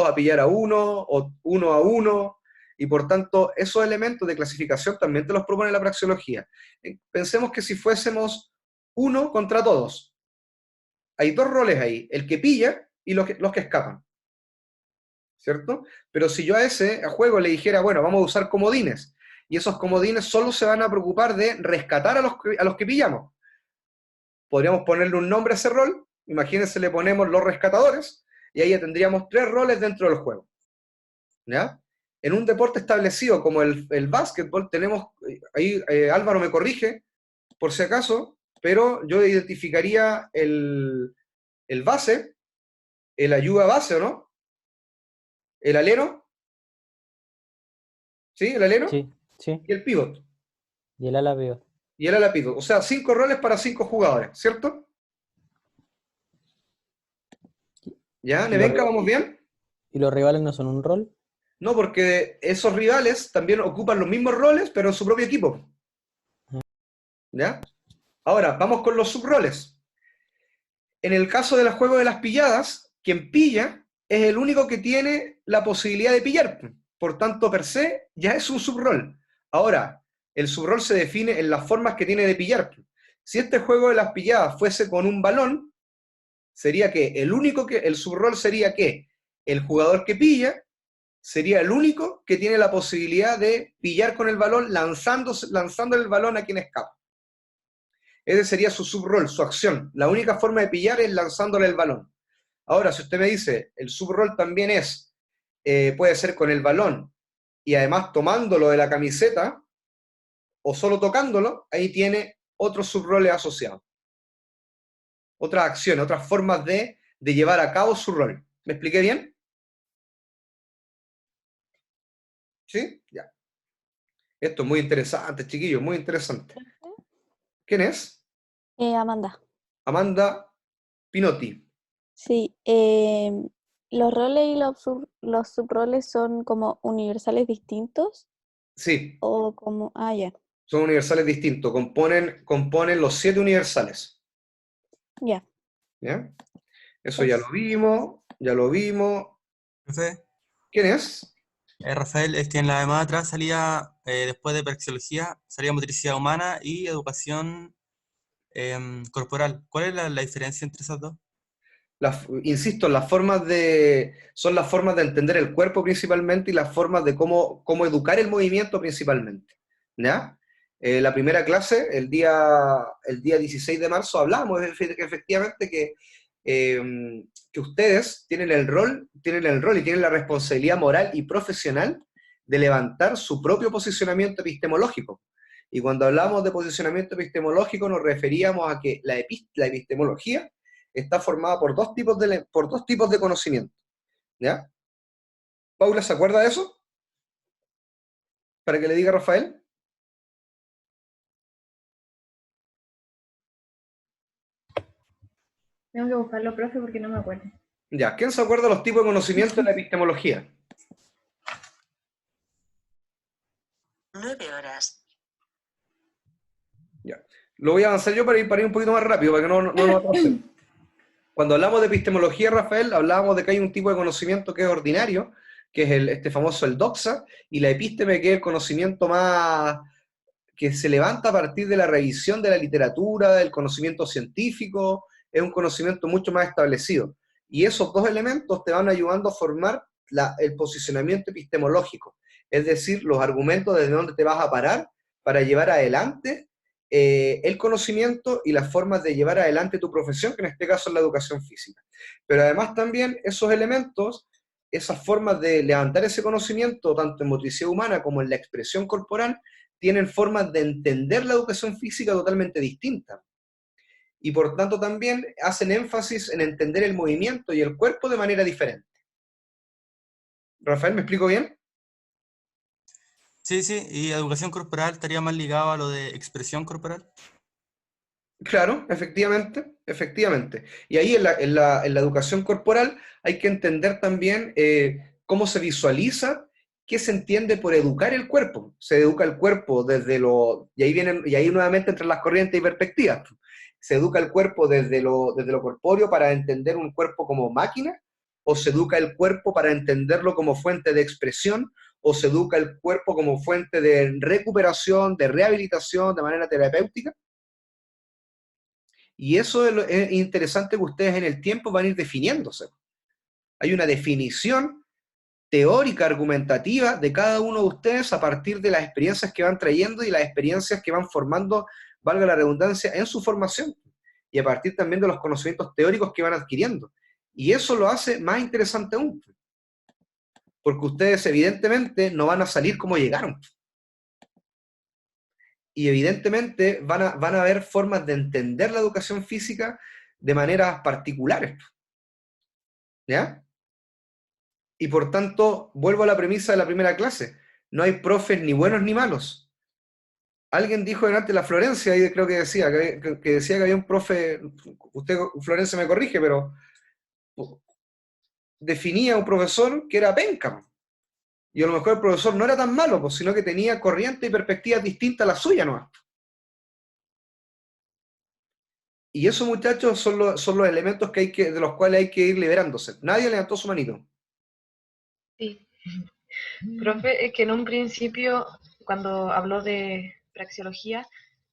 a pillar a uno, o uno a uno. Y por tanto, esos elementos de clasificación también te los propone la praxeología. Pensemos que si fuésemos uno contra todos, hay dos roles ahí, el que pilla y los que escapan, ¿cierto? Pero si yo a juego le dijera, bueno, vamos a usar comodines, y esos comodines solo se van a preocupar de rescatar a los que pillamos. Podríamos ponerle un nombre a ese rol, imagínense, le ponemos los rescatadores, y ahí ya tendríamos 3 roles dentro del juego. ¿Ya? En un deporte establecido como el básquetbol, tenemos, ahí Álvaro me corrige, por si acaso, pero yo identificaría el base, el ayuda base, ¿o no? El alero, ¿sí? El alero, Sí. Y el pivot. Y el ala pivot. Y el ala pivot. O sea, 5 roles para 5 jugadores, ¿cierto? ¿Ya? ¿Nevenka, vamos bien? ¿Y los rivales no son un rol? No, porque esos rivales también ocupan los mismos roles, pero en su propio equipo. ¿Ya? Ahora, vamos con los subroles. En el caso del juego de las pilladas, quien pilla es el único que tiene la posibilidad de pillar. Por tanto, per se, ya es un subrol. Ahora, el subrol se define en las formas que tiene de pillar. Si este juego de las pilladas fuese con un balón, sería que el subrol sería que el jugador que pilla sería el único que tiene la posibilidad de pillar con el balón lanzando el balón a quien escapa. Ese sería su subrol, su acción. La única forma de pillar es lanzándole el balón. Ahora, si usted me dice, el subrol también puede ser con el balón y además tomándolo de la camiseta o solo tocándolo, ahí tiene otros subroles asociados. Otras acciones, otras formas de llevar a cabo su rol. ¿Me expliqué bien? ¿Sí? Ya. Esto es muy interesante, chiquillos, muy interesante. ¿Quién es? Amanda. Amanda Pinotti. Sí, los roles y los subroles son como universales distintos. Sí. O como, ya. Son universales distintos, componen los 7 universales. Ya. ¿Ya? Eso ya lo vimos. Profe. ¿Quién es? Rafael, es que en la de más atrás salía, después de praxeología, salía motricidad humana y educación corporal. ¿Cuál es la diferencia entre esas dos? Insisto, son las formas de entender el cuerpo principalmente y las formas de cómo educar el movimiento principalmente. ¿Ya? La primera clase, el día 16 de marzo, hablábamos efectivamente que ustedes tienen el rol y tienen la responsabilidad moral y profesional de levantar su propio posicionamiento epistemológico. Y cuando hablamos de posicionamiento epistemológico nos referíamos a que la epistemología está formada por dos tipos de conocimiento. ¿Ya? ¿Paula se acuerda de eso? Para que le diga a Rafael. Tengo que buscarlo, profe, porque no me acuerdo. Ya, ¿quién se acuerda de los tipos de conocimiento en la epistemología? 9 horas. Ya. Lo voy a avanzar yo para ir un poquito más rápido, para que no nos atrasemos. Cuando hablamos de epistemología, Rafael, hablábamos de que hay un tipo de conocimiento que es ordinario, que es este famoso el doxa, y la epísteme, que es el conocimiento más que se levanta a partir de la revisión de la literatura, del conocimiento científico, es un conocimiento mucho más establecido. Y esos dos elementos te van ayudando a formar el posicionamiento epistemológico, es decir, los argumentos desde dónde te vas a parar para llevar adelante el conocimiento y las formas de llevar adelante tu profesión, que en este caso es la educación física. Pero además también esos elementos, esas formas de levantar ese conocimiento, tanto en motricidad humana como en la expresión corporal, tienen formas de entender la educación física totalmente distintas. Y por tanto también hacen énfasis en entender el movimiento y el cuerpo de manera diferente. Rafael, ¿me explico bien? Sí, y educación corporal estaría más ligado a lo de expresión corporal. Claro, efectivamente. Y ahí en la educación corporal hay que entender también cómo se visualiza, qué se entiende por educar el cuerpo. Se educa el cuerpo desde y ahí nuevamente entran las corrientes y perspectivas. Se educa el cuerpo desde lo corpóreo para entender un cuerpo como máquina, o se educa el cuerpo para entenderlo como fuente de expresión, o se educa el cuerpo como fuente de recuperación, de rehabilitación, de manera terapéutica. Y eso es interesante, que ustedes en el tiempo van a ir definiéndose. Hay una definición teórica, argumentativa de cada uno de ustedes a partir de las experiencias que van trayendo y las experiencias que van formando, valga la redundancia, en su formación. Y a partir también de los conocimientos teóricos que van adquiriendo. Y eso lo hace más interesante aún. Porque ustedes evidentemente no van a salir como llegaron. Y evidentemente van a haber formas de entender la educación física de maneras particulares. ¿Ya? Y por tanto, vuelvo a la premisa de la primera clase. No hay profes ni buenos ni malos. Alguien dijo delante la Florencia, ahí creo que decía que había un profe, usted, Florencia, me corrige, pero definía un profesor que era penca. Y a lo mejor el profesor no era tan malo, pues, sino que tenía corrientes y perspectivas distintas a la suya, ¿no? Y esos, muchachos, son los elementos de los cuales hay que ir liberándose. Nadie levantó su manito. Sí. Profe, es que en un principio, cuando habló de praxeología,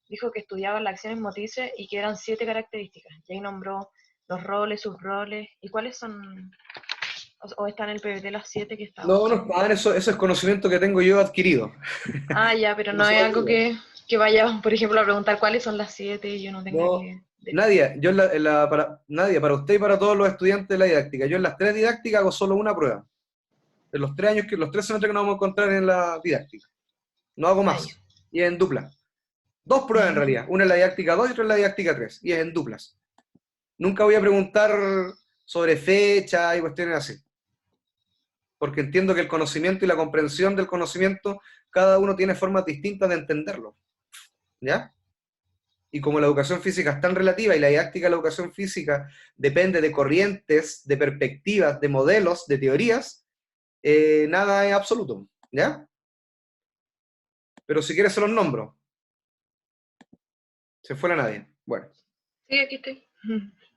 dijo que estudiaba las acciones motrices y que eran 7 características. Y ahí nombró los roles, subroles. ¿Y cuáles son? ¿O están en el PPT las 7 que estaban? No, eso es conocimiento que tengo yo adquirido. Ah, ya, pero no es algo que vaya, por ejemplo, a preguntar cuáles son las 7 y yo no tenga que... Nadia, para usted y para todos los estudiantes de la didáctica, yo en las 3 didácticas hago solo una prueba. En los 3 años, los 3 semestres que nos vamos a encontrar en la didáctica. No hago más. Y es en dupla. 2 pruebas en realidad. Una en la didáctica 2 y otra en la didáctica 3. Y es en duplas. Nunca voy a preguntar sobre fecha y cuestiones así. Porque entiendo que el conocimiento y la comprensión del conocimiento, cada uno tiene formas distintas de entenderlo. ¿Ya? Y como la educación física es tan relativa y la didáctica de la educación física depende de corrientes, de perspectivas, de modelos, de teorías, nada es absoluto. ¿Ya? Pero si quieres se los nombro. Se fue la Nadia. Bueno. Sí, aquí estoy.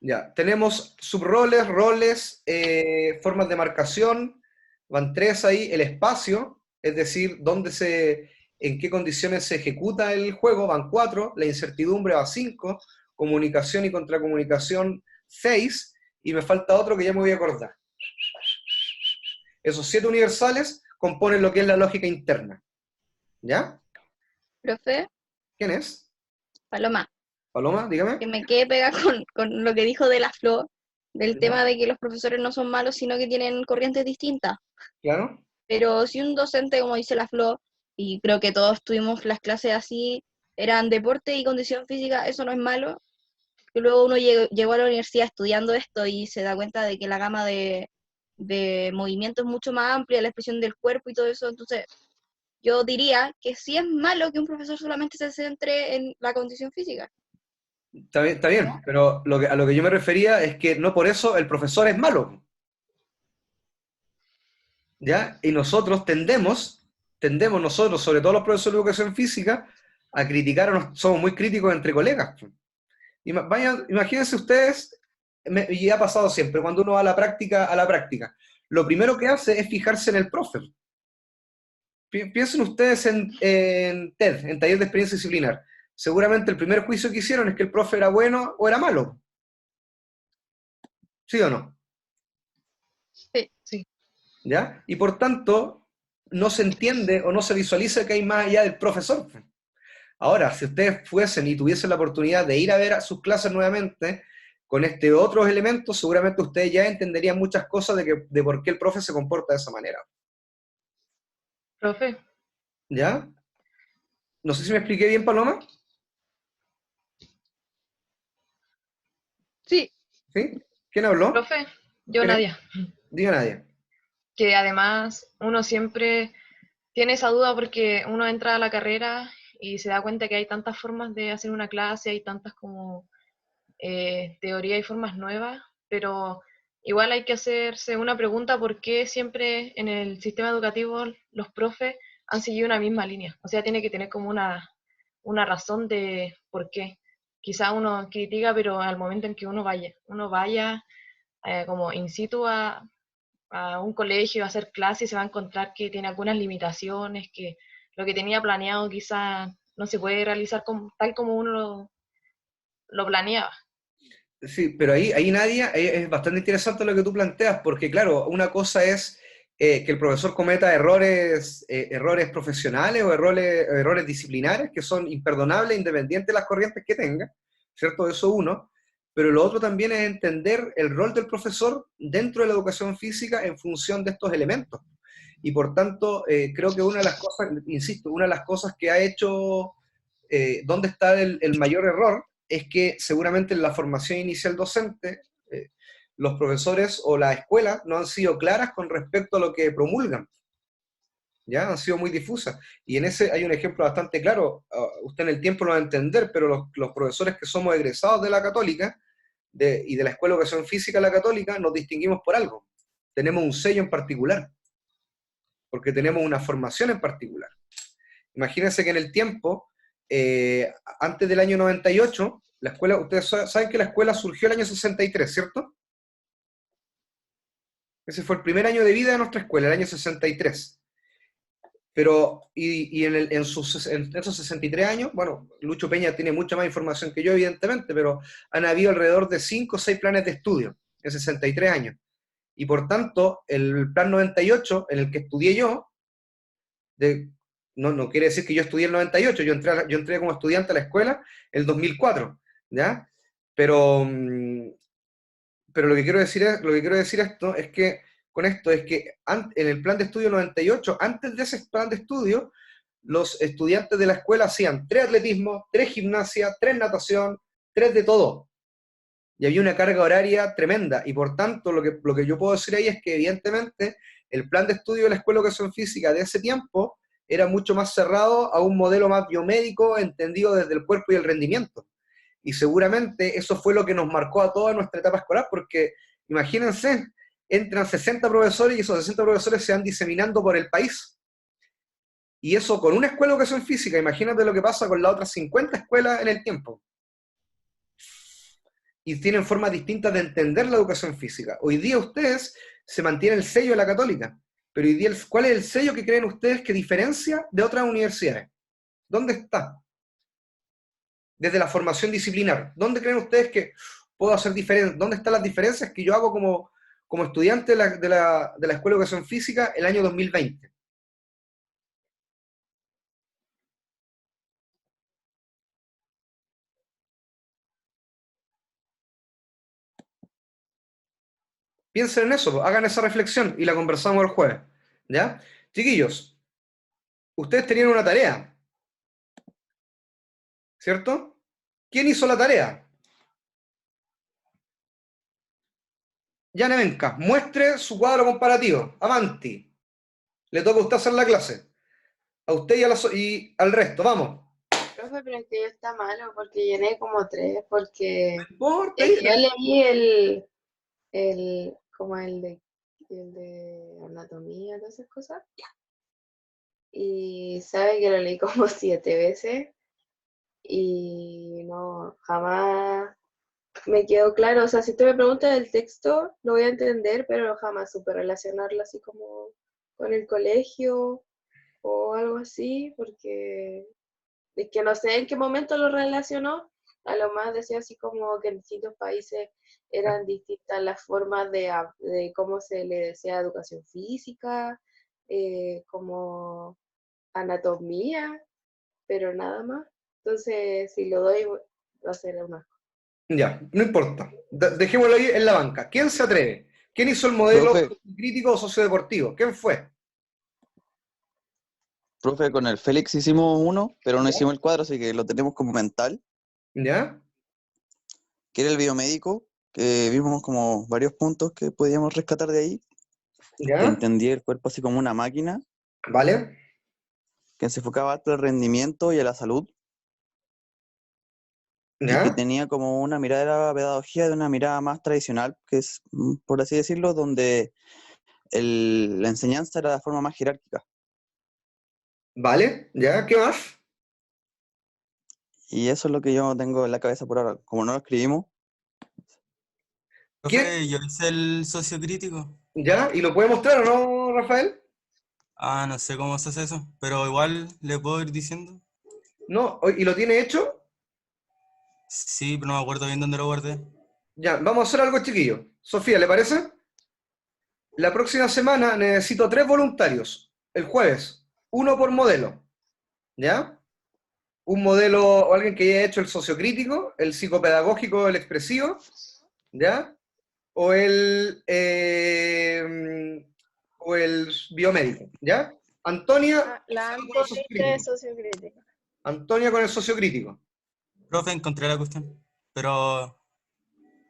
Ya, tenemos subroles, roles, formas de marcación, van 3 ahí, el espacio, es decir, en qué condiciones se ejecuta el juego, van 4, la incertidumbre va 5, comunicación y contracomunicación 6, y me falta otro que ya me voy a acordar. Esos 7 universales componen lo que es la lógica interna. ¿Ya? Profe, ¿Quién es? Paloma, Paloma, dígame. que me quede pega con lo que dijo de la Flo, del tema de que los profesores no son malos, sino que tienen corrientes distintas. Claro. Pero si un docente, como dice la Flo, y creo que todos tuvimos las clases así, eran deporte y condición física, eso no es malo. Que luego uno llegó a la universidad estudiando esto y se da cuenta de que la gama de movimiento es mucho más amplia, la expresión del cuerpo y todo eso. Entonces, yo diría que sí es malo que un profesor solamente se centre en la condición física. Está bien, pero a lo que yo me refería es que no por eso el profesor es malo. ¿Ya? Y nosotros tendemos nosotros, sobre todo los profesores de educación física, a criticar, somos muy críticos entre colegas. Imagínense ustedes, y ha pasado siempre, cuando uno va a la práctica, lo primero que hace es fijarse en el profe. Piensen ustedes en TED, en taller de experiencia disciplinar. Seguramente el primer juicio que hicieron es que el profe era bueno o era malo. ¿Sí o no? Sí, sí. ¿Ya? Y por tanto, no se entiende o no se visualiza que hay más allá del profesor. Ahora, si ustedes fuesen y tuviesen la oportunidad de ir a ver a sus clases nuevamente, con otros elementos, seguramente ustedes ya entenderían muchas cosas de por qué el profe se comporta de esa manera. Profe, ¿Ya? No sé si me expliqué bien, Paloma. sí, ¿Sí? ¿Quién habló? profe, yo ¿Quién es? Nadia. Diga Nadia. Que además uno siempre tiene esa duda porque uno entra a la carrera y se da cuenta que hay tantas formas de hacer una clase, hay tantas como teoría y formas nuevas, pero igual hay que hacerse una pregunta: ¿por qué siempre en el sistema educativo los profes han seguido una misma línea? O sea, tiene que tener como una razón de por qué. Quizá uno critica, pero al momento en que uno vaya como in situ a un colegio a hacer clases, se va a encontrar que tiene algunas limitaciones, que lo que tenía planeado quizá no se puede realizar tal como uno lo planeaba. Sí, pero ahí Nadia, es bastante interesante lo que tú planteas, porque claro, una cosa es que el profesor cometa errores profesionales o errores disciplinares que son imperdonables, independientes de las corrientes que tenga, ¿cierto? Eso uno. Pero lo otro también es entender el rol del profesor dentro de la educación física en función de estos elementos. Y por tanto, creo que una de las cosas, insisto, una de las cosas que ha hecho, ¿dónde está el mayor error? Es que seguramente en la formación inicial docente, los profesores o la escuela no han sido claras con respecto a lo que promulgan. ¿Ya? Han sido muy difusas. Y en ese hay un ejemplo bastante claro. Usted en el tiempo lo va a entender, pero los profesores que somos egresados de la Católica y de la Escuela de Educación Física de la Católica nos distinguimos por algo. Tenemos un sello en particular, porque tenemos una formación en particular. Imagínense que en el tiempo, antes del año 98, la escuela, ustedes saben que la escuela surgió el año 63, ¿cierto? Ese fue el primer año de vida de nuestra escuela, el año 63. Pero, en esos 63 años, bueno, Lucho Peña tiene mucha más información que yo, evidentemente, pero han habido alrededor de 5 o 6 planes de estudio en 63 años. Y por tanto, el plan 98, en el que estudié yo, no quiere decir que yo estudié el 98, yo entré como estudiante a la escuela el 2004, ¿ya? Pero lo que quiero decir con esto es que en el plan de estudio 98, antes de ese plan de estudio, los estudiantes de la escuela hacían 3 atletismo, 3 gimnasia, 3 natación, 3 de todo. Y había una carga horaria tremenda, y por tanto lo que yo puedo decir ahí es que evidentemente el plan de estudio de la Escuela de Educación Física de ese tiempo era mucho más cerrado a un modelo más biomédico, entendido desde el cuerpo y el rendimiento. Y seguramente eso fue lo que nos marcó a toda nuestra etapa escolar, porque imagínense, entran 60 profesores y esos 60 profesores se van diseminando por el país. Y eso con una escuela de educación física, imagínate lo que pasa con las otras 50 escuelas en el tiempo. Y tienen formas distintas de entender la educación física. Hoy día ustedes se mantiene el sello de la Católica, pero hoy día, ¿cuál es el sello que creen ustedes que diferencia de otras universidades? ¿Dónde está? desde la formación disciplinar. ¿Dónde creen ustedes que puedo hacer diferencias? ¿Dónde están las diferencias que yo hago como estudiante de la Escuela de Educación Física el año 2020? Piensen en eso, hagan esa reflexión y la conversamos el jueves, ¿ya? Chiquillos, ustedes tenían una tarea, ¿cierto? ¿Quién hizo la tarea? Yanevenka, muestre su cuadro comparativo. Avanti. Le toca a usted hacer la clase. A usted y al resto, vamos. Profe, pero es que yo está malo porque llené como 3, porque yo leí como el de anatomía, todas esas cosas. Y sabe que lo leí como 7 veces y no, jamás me quedó claro. O sea, si usted me pregunta del texto, lo voy a entender, pero jamás supe relacionarlo así como con el colegio o algo así, porque es que no sé en qué momento lo relacionó. A lo más decía así como que en distintos países eran distintas las formas de cómo se le decía educación física, como anatomía, pero nada más. Entonces, si lo doy, va a ser una. Ya, no importa. Dejémoslo ahí en la banca. ¿Quién se atreve? ¿Quién hizo el modelo Profe. crítico o sociodeportivo? ¿Quién fue? Profe, con el Félix hicimos uno, pero no hicimos el cuadro, así que lo tenemos como mental. ¿Ya? Que era el biomédico, que vimos como varios puntos que podíamos rescatar de ahí. ¿Ya? Que entendía el cuerpo así como una máquina. ¿Vale? Que se enfocaba al rendimiento y a la salud. ¿Ya? Y que tenía como una mirada de la pedagogía, de una mirada más tradicional, que es, por así decirlo, donde la enseñanza era de forma más jerárquica. ¿Vale? ¿Ya? ¿Qué más? Y eso es lo que yo tengo en la cabeza por ahora. Como no lo escribimos. Profe, yo hice el sociocrítico. ¿Ya? ¿Y lo puede mostrar o no, Rafael? Ah, no sé cómo se hace eso, pero igual le puedo ir diciendo. No, ¿y lo tiene hecho? Sí, pero no me acuerdo bien dónde lo guardé. Ya, vamos a hacer algo, chiquillo. Sofía, ¿le parece? La próxima semana necesito 3 voluntarios. El jueves, 1 por modelo. ¿Ya? Un modelo o alguien que haya hecho el sociocrítico, el psicopedagógico, el expresivo, ¿ya? O el biomédico, ¿ya? Antonia, La anterior sociocrítica. Antonia con el sociocrítico. Profe, encontré la cuestión, pero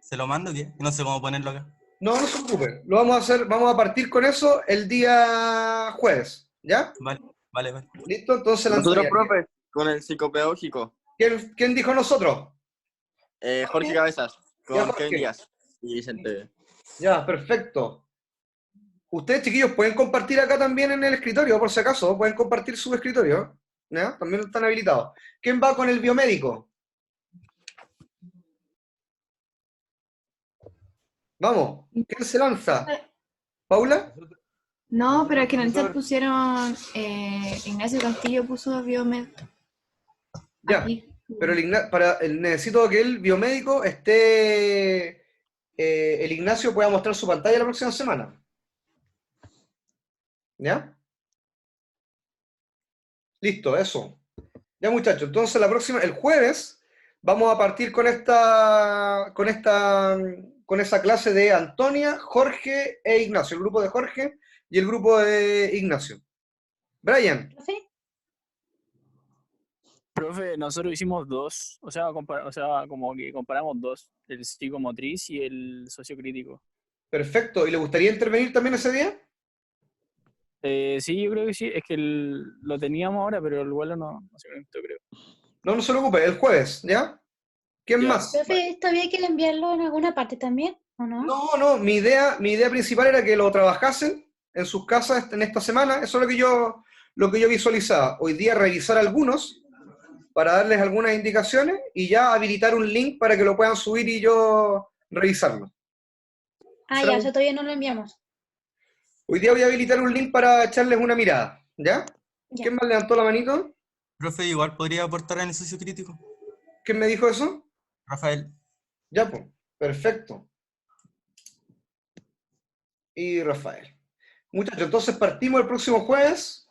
¿se lo mando o qué? No sé cómo ponerlo acá. No, no se preocupe. Lo vamos a hacer, vamos a partir con eso el día jueves, ¿ya? Vale. ¿Listo? Entonces la Nosotros, Antonia. profe, con el psicopedagógico. ¿Quién dijo nosotros? Jorge Cabezas, Ya, con Jorge. Kevin Díaz y Vicente. Ya, perfecto. Ustedes, chiquillos, pueden compartir acá también en el escritorio, por si acaso, pueden compartir su escritorio, ¿ya? También están habilitados. ¿Quién va con el biomédico? Vamos, ¿quién se lanza? ¿Paula? No, pero es que en el chat pusieron, Ignacio Castillo puso biomed. Ya, pero necesito que el biomédico esté, el Ignacio pueda mostrar su pantalla la próxima semana. ¿Ya? Listo, eso. Ya, muchachos, entonces el jueves, vamos a partir con esa clase de Antonia, Jorge e Ignacio, el grupo de Jorge y el grupo de Ignacio. Brian. Profe, nosotros hicimos 2, o sea, como que comparamos 2, el psicomotriz y el sociocrítico. Perfecto, ¿y le gustaría intervenir también ese día? Sí, yo creo que sí, es que lo teníamos ahora, pero el vuelo no se conectó, creo. No se preocupe, el jueves, ¿ya? ¿Quién más? Profe, ¿esto había que enviarlo en alguna parte también, o no? No, mi idea principal era que lo trabajasen en sus casas en esta semana, eso es lo que yo visualizaba. Hoy día revisar algunos para darles algunas indicaciones y ya habilitar un link para que lo puedan subir y yo revisarlo. Ah, ya, o sea, todavía no lo enviamos. Hoy día voy a habilitar un link para echarles una mirada, ¿ya? ¿Quién más levantó la manito? Profe, igual podría aportar en el sociocrítico. ¿Quién me dijo eso? Rafael. Ya, pues, perfecto. Y Rafael. Muchachos, entonces partimos el próximo jueves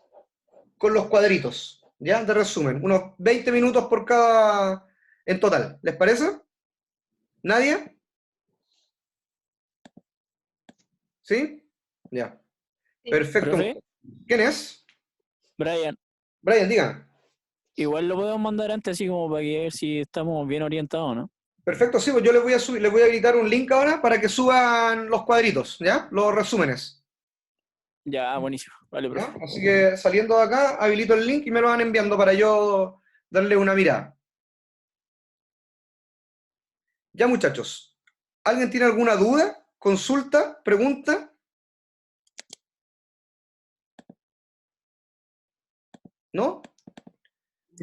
con los cuadritos, ¿ya? De resumen, unos 20 minutos por cada en total. ¿Les parece? ¿Nadie? ¿Sí? Ya. Perfecto. ¿Profe? ¿Quién es? Brian. Brian, diga. Igual lo podemos mandar antes así como para que ver si estamos bien orientados, ¿no? Perfecto, sí, pues yo les voy a subir, les voy a gritar un link ahora para que suban los cuadritos, ¿ya? Los resúmenes. Ya, buenísimo. Vale, profe. ¿Ya? Así que saliendo de acá, habilito el link y me lo van enviando para yo darle una mirada. Ya, muchachos. ¿Alguien tiene alguna duda? ¿Consulta? ¿Pregunta? ¿No?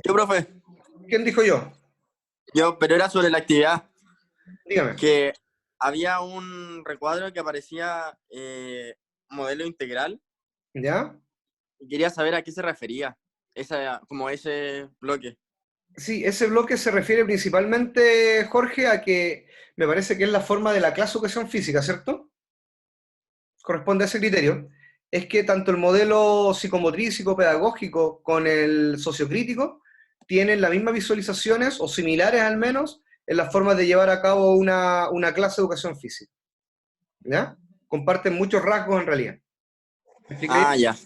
Yo, profe. ¿Quién dijo yo? Yo, pero era sobre la actividad. Dígame. Que había un recuadro que aparecía modelo integral. ¿Ya? Y quería saber a qué se refería, como ese bloque. Sí, ese bloque se refiere principalmente, Jorge, a que me parece que es la forma de la clase de educación física, ¿cierto? Corresponde a ese criterio. Es que tanto el modelo psicomotriz, psicopedagógico con el sociocrítico tienen las mismas visualizaciones, o similares al menos, en las formas de llevar a cabo una clase de educación física. ¿Ya? Comparten muchos rasgos en realidad. ¿Me expliqué? Ah, ya.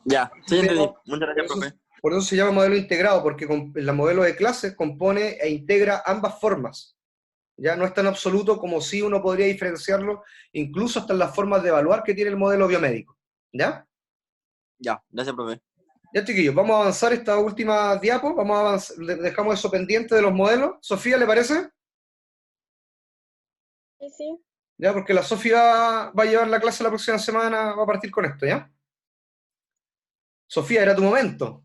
Ya, sí, entendí. Muchas gracias, profe. Por eso se llama modelo integrado, porque el modelo de clases compone e integra ambas formas. Ya no es tan absoluto como si uno podría diferenciarlo, incluso hasta en las formas de evaluar que tiene el modelo biomédico. ¿Ya? Ya, gracias, profe. Ya, chiquillos, vamos a avanzar esta última diapo, vamos a avanzar, dejamos eso pendiente de los modelos. Sofía, ¿le parece? Sí, sí. Ya, porque la Sofía va a llevar la clase la próxima semana, va a partir con esto, ¿ya? Sofía, era tu momento.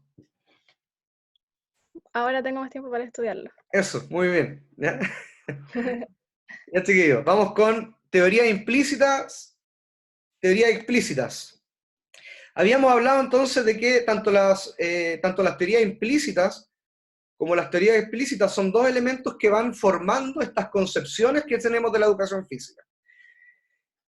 Ahora tengo más tiempo para estudiarlo. Eso, muy bien. ¿Ya? Ya, chiquillos, vamos con teorías implícitas, teorías explícitas. Habíamos hablado entonces de que tanto las teorías implícitas como las teorías explícitas son dos elementos que van formando estas concepciones que tenemos de la educación física.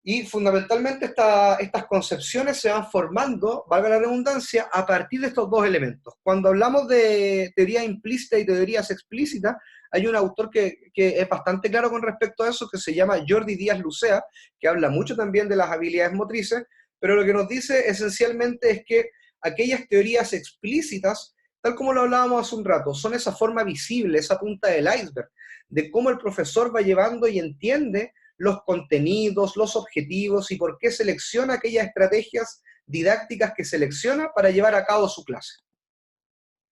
Y fundamentalmente estas concepciones se van formando, valga la redundancia, a partir de estos dos elementos. Cuando hablamos de teorías implícitas y teorías explícitas, hay un autor que es bastante claro con respecto a eso, que se llama Jordi Díaz Lucea, que habla mucho también de las habilidades motrices, pero lo que nos dice esencialmente es que aquellas teorías explícitas, tal como lo hablábamos hace un rato, son esa forma visible, esa punta del iceberg, de cómo el profesor va llevando y entiende los contenidos, los objetivos y por qué selecciona aquellas estrategias didácticas que selecciona para llevar a cabo su clase.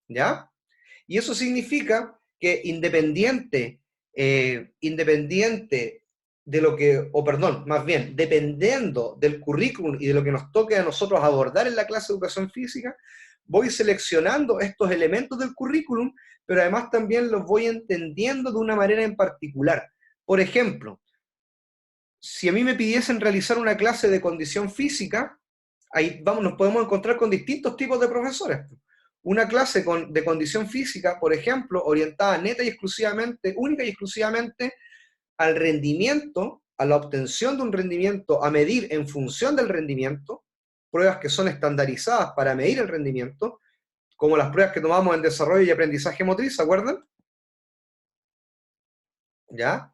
¿Ya? Y eso significa que independiente de lo que, o perdón, más bien, dependiendo del currículum y de lo que nos toque a nosotros abordar en la clase de educación física, voy seleccionando estos elementos del currículum, pero además también los voy entendiendo de una manera en particular. Por ejemplo, si a mí me pidiesen realizar una clase de condición física, ahí nos podemos encontrar con distintos tipos de profesores. Una clase de condición física, por ejemplo, orientada neta y exclusivamente, única y exclusivamente al rendimiento, a la obtención de un rendimiento, a medir en función del rendimiento, pruebas que son estandarizadas para medir el rendimiento, como las pruebas que tomamos en desarrollo y aprendizaje motriz, ¿se acuerdan? ¿Ya?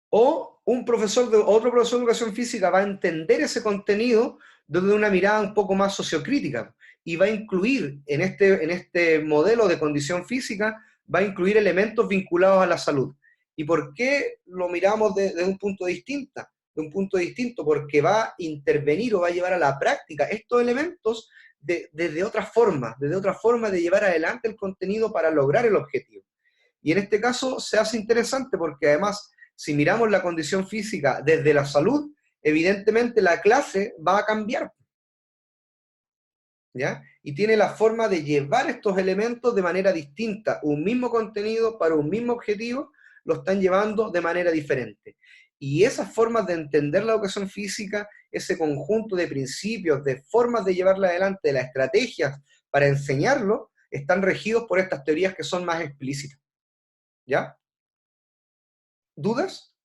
O otro profesor de educación física va a entender ese contenido desde una mirada un poco más sociocrítica y va a incluir en este modelo de condición física, va a incluir elementos vinculados a la salud. ¿Y por qué lo miramos de un punto distinto? De un punto distinto, porque va a intervenir o va a llevar a la práctica estos elementos desde otra forma de llevar adelante el contenido para lograr el objetivo. Y en este caso se hace interesante porque además, si miramos la condición física desde la salud, evidentemente la clase va a cambiar. ¿Ya? Y tiene la forma de llevar estos elementos de manera distinta. Un mismo contenido para un mismo objetivo lo están llevando de manera diferente. Y esas formas de entender la educación física, ese conjunto de principios, de formas de llevarla adelante, de las estrategias para enseñarlo, están regidos por estas teorías que son más explícitas. ¿Ya? ¿Dudas?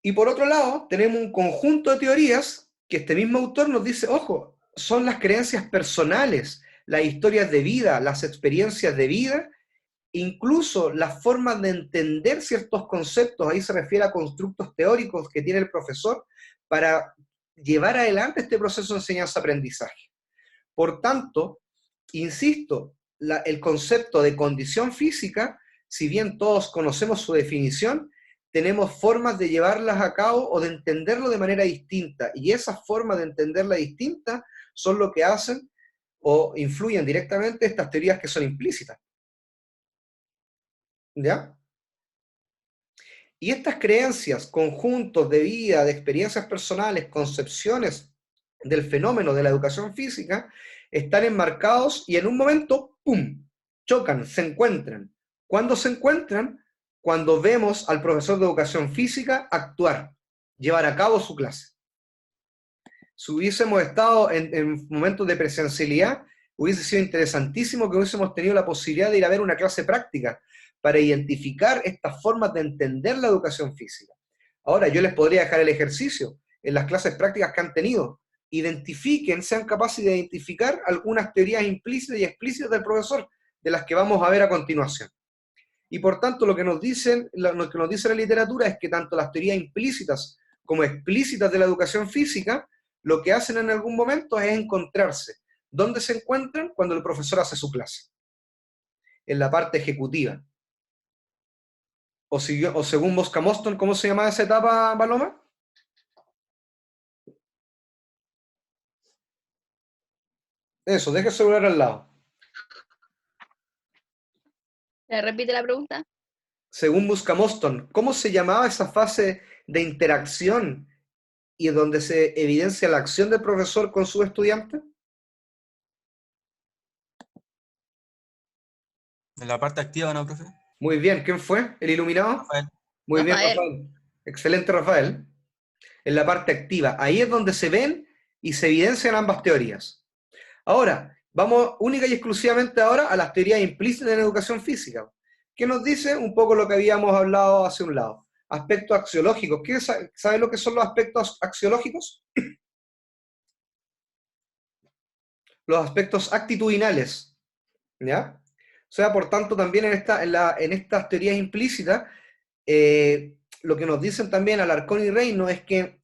Y por otro lado, tenemos un conjunto de teorías que este mismo autor nos dice, ojo, son las creencias personales, las historias de vida, las experiencias de vida, incluso las formas de entender ciertos conceptos, ahí se refiere a constructos teóricos que tiene el profesor para llevar adelante este proceso de enseñanza-aprendizaje. Por tanto, insisto, el concepto de condición física, si bien todos conocemos su definición, tenemos formas de llevarlas a cabo o de entenderlo de manera distinta, y esas formas de entenderla distinta son lo que hacen o influyen directamente estas teorías que son implícitas. ¿Ya? Y estas creencias, conjuntos de vida, de experiencias personales, concepciones del fenómeno de la educación física, están enmarcados y en un momento, ¡pum!, chocan, se encuentran. ¿Cuándo se encuentran? Cuando vemos al profesor de educación física actuar, llevar a cabo su clase. Si hubiésemos estado en momentos de presencialidad, hubiese sido interesantísimo que hubiésemos tenido la posibilidad de ir a ver una clase práctica para identificar estas formas de entender la educación física. Ahora, yo les podría dejar el ejercicio en las clases prácticas que han tenido. Identifiquen, sean capaces de identificar algunas teorías implícitas y explícitas del profesor, de las que vamos a ver a continuación. Y por tanto, lo que nos dice la literatura es que tanto las teorías implícitas como explícitas de la educación física, lo que hacen en algún momento es encontrarse. ¿Dónde se encuentran? Cuando el profesor hace su clase. En la parte ejecutiva. O según Mosca-Moston, ¿cómo se llama esa etapa, Paloma? Eso, deja el celular al lado. Repite la pregunta. Según Mosca-Moston, ¿cómo se llamaba esa fase de interacción y donde se evidencia la acción del profesor con sus estudiantes? En la parte activa, ¿no, profe? Muy bien, ¿quién fue? ¿El iluminado? Rafael. Muy bien, Rafael. Rafael. Excelente, Rafael. En la parte activa. Ahí es donde se ven y se evidencian ambas teorías. Ahora, vamos única y exclusivamente ahora a las teorías implícitas en educación física, que nos dice un poco lo que habíamos hablado hace un lado. Aspectos axiológicos. ¿Saben lo que son los aspectos axiológicos? Los aspectos actitudinales. ¿Ya? O sea, por tanto, también en estas teorías implícitas, lo que nos dicen también Alarcón y Reino es que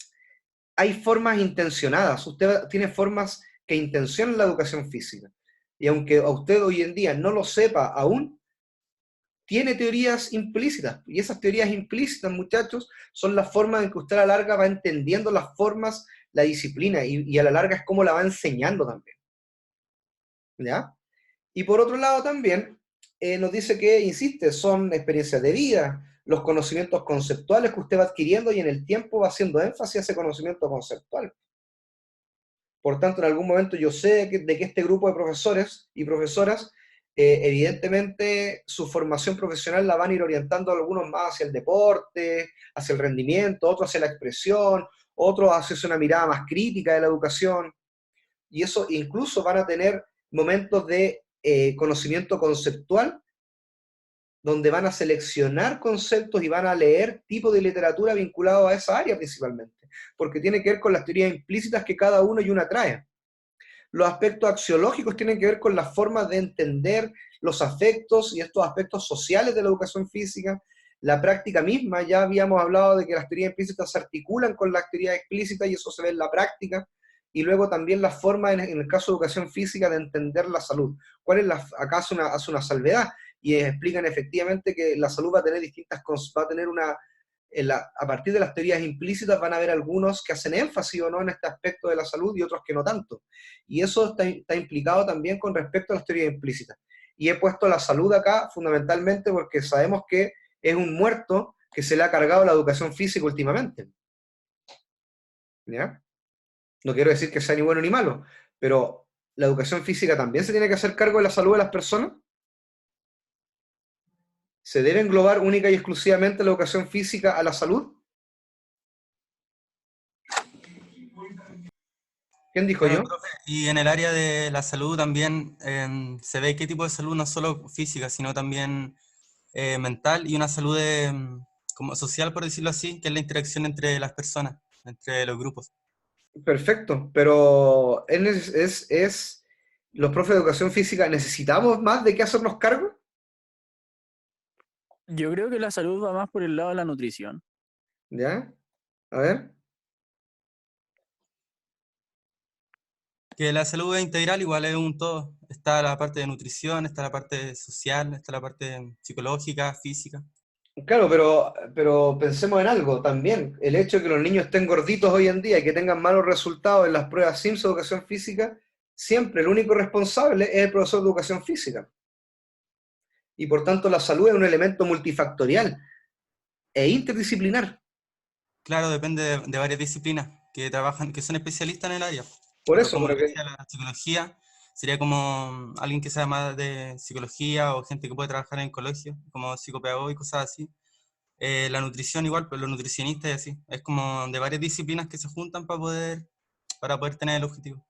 hay formas intencionadas. Usted tiene formas que intencionan la educación física. Y aunque a usted hoy en día no lo sepa aún, tiene teorías implícitas. Y esas teorías implícitas, muchachos, son las formas en que usted a la larga va entendiendo las formas, la disciplina, y a la larga es como la va enseñando también. ¿Ya? Y por otro lado también nos dice que, insiste, son experiencias de vida, los conocimientos conceptuales que usted va adquiriendo y en el tiempo va haciendo énfasis a ese conocimiento conceptual. Por tanto, en algún momento yo sé de que este grupo de profesores y profesoras, evidentemente su formación profesional la van a ir orientando algunos más hacia el deporte, hacia el rendimiento, otros hacia la expresión, otros hacia una mirada más crítica de la educación, y eso incluso van a tener momentos de conocimiento conceptual, donde van a seleccionar conceptos y van a leer tipos de literatura vinculado a esa área principalmente, porque tiene que ver con las teorías implícitas que cada uno y una trae. Los aspectos axiológicos tienen que ver con las formas de entender los afectos y estos aspectos sociales de la educación física. La práctica misma, ya habíamos hablado de que las teorías implícitas se articulan con las teorías explícitas y eso se ve en la práctica. Y luego también la forma, en el caso de educación física, de entender la salud. ¿Cuál es acá hace una salvedad? Y explican efectivamente que la salud va a tener a partir de las teorías implícitas van a haber algunos que hacen énfasis o no en este aspecto de la salud y otros que no tanto. Y eso está implicado también con respecto a las teorías implícitas. Y he puesto la salud acá fundamentalmente porque sabemos que es un muerto que se le ha cargado la educación física últimamente. ¿Ya? No quiero decir que sea ni bueno ni malo, pero ¿la educación física también se tiene que hacer cargo de la salud de las personas? ¿Se debe englobar única y exclusivamente la educación física a la salud? ¿Quién dijo yo? Profe, y en el área de la salud también se ve qué tipo de salud, no solo física, sino también mental y una salud como social, por decirlo así, que es la interacción entre las personas, entre los grupos. Perfecto, pero los profes de educación física, ¿necesitamos más de qué hacernos cargo? Yo creo que la salud va más por el lado de la nutrición. ¿Ya? A ver. Que la salud es integral, igual es un todo. Está la parte de nutrición, está la parte social, está la parte psicológica, física. Claro, pero pensemos en algo también. El hecho de que los niños estén gorditos hoy en día y que tengan malos resultados en las pruebas SIMS de educación física, siempre el único responsable es el profesor de educación física. Y por tanto la salud es un elemento multifactorial e interdisciplinar. Claro, depende de varias disciplinas que trabajan, que son especialistas en el área. Por Pero eso, como porque decía, la psicología sería como alguien que sabe más de psicología o gente que puede trabajar en colegio, como psicopedagogo y cosas así. La nutrición igual, pero los nutricionistas y así. Es como de varias disciplinas que se juntan para poder tener el objetivo.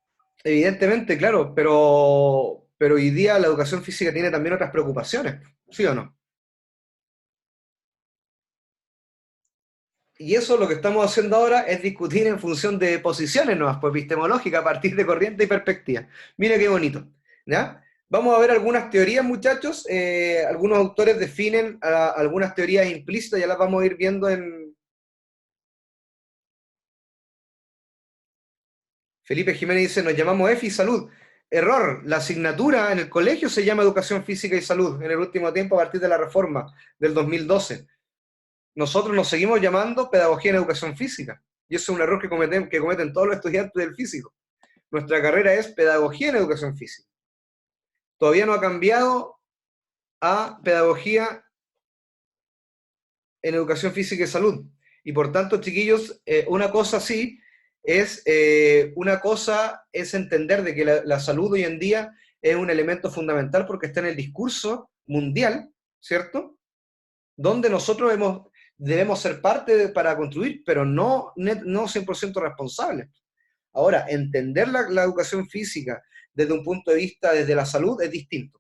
evidentemente, claro, pero hoy día la educación física tiene también otras preocupaciones, ¿sí o no? Y eso lo que estamos haciendo ahora es discutir en función de posiciones nuevas, pues epistemológicas, a partir de corriente y perspectiva. Mira qué bonito, ¿ya? Vamos a ver algunas teorías, muchachos. Algunos autores definen algunas teorías implícitas, ya las vamos a ir viendo en... Felipe Jiménez dice, nos llamamos EFI Salud. Error, la asignatura en el colegio se llama Educación Física y Salud, en el último tiempo a partir de la reforma del 2012. Nosotros nos seguimos llamando Pedagogía en Educación Física, y eso es un error que cometen todos los estudiantes del físico. Nuestra carrera es Pedagogía en Educación Física. Todavía no ha cambiado a Pedagogía en Educación Física y Salud. Y por tanto, chiquillos, una cosa es entender de que la salud hoy en día es un elemento fundamental porque está en el discurso mundial, ¿cierto? Donde nosotros debemos ser parte para construir, pero no 100% responsables. Ahora, entender la educación física desde un punto de vista desde la salud es distinto,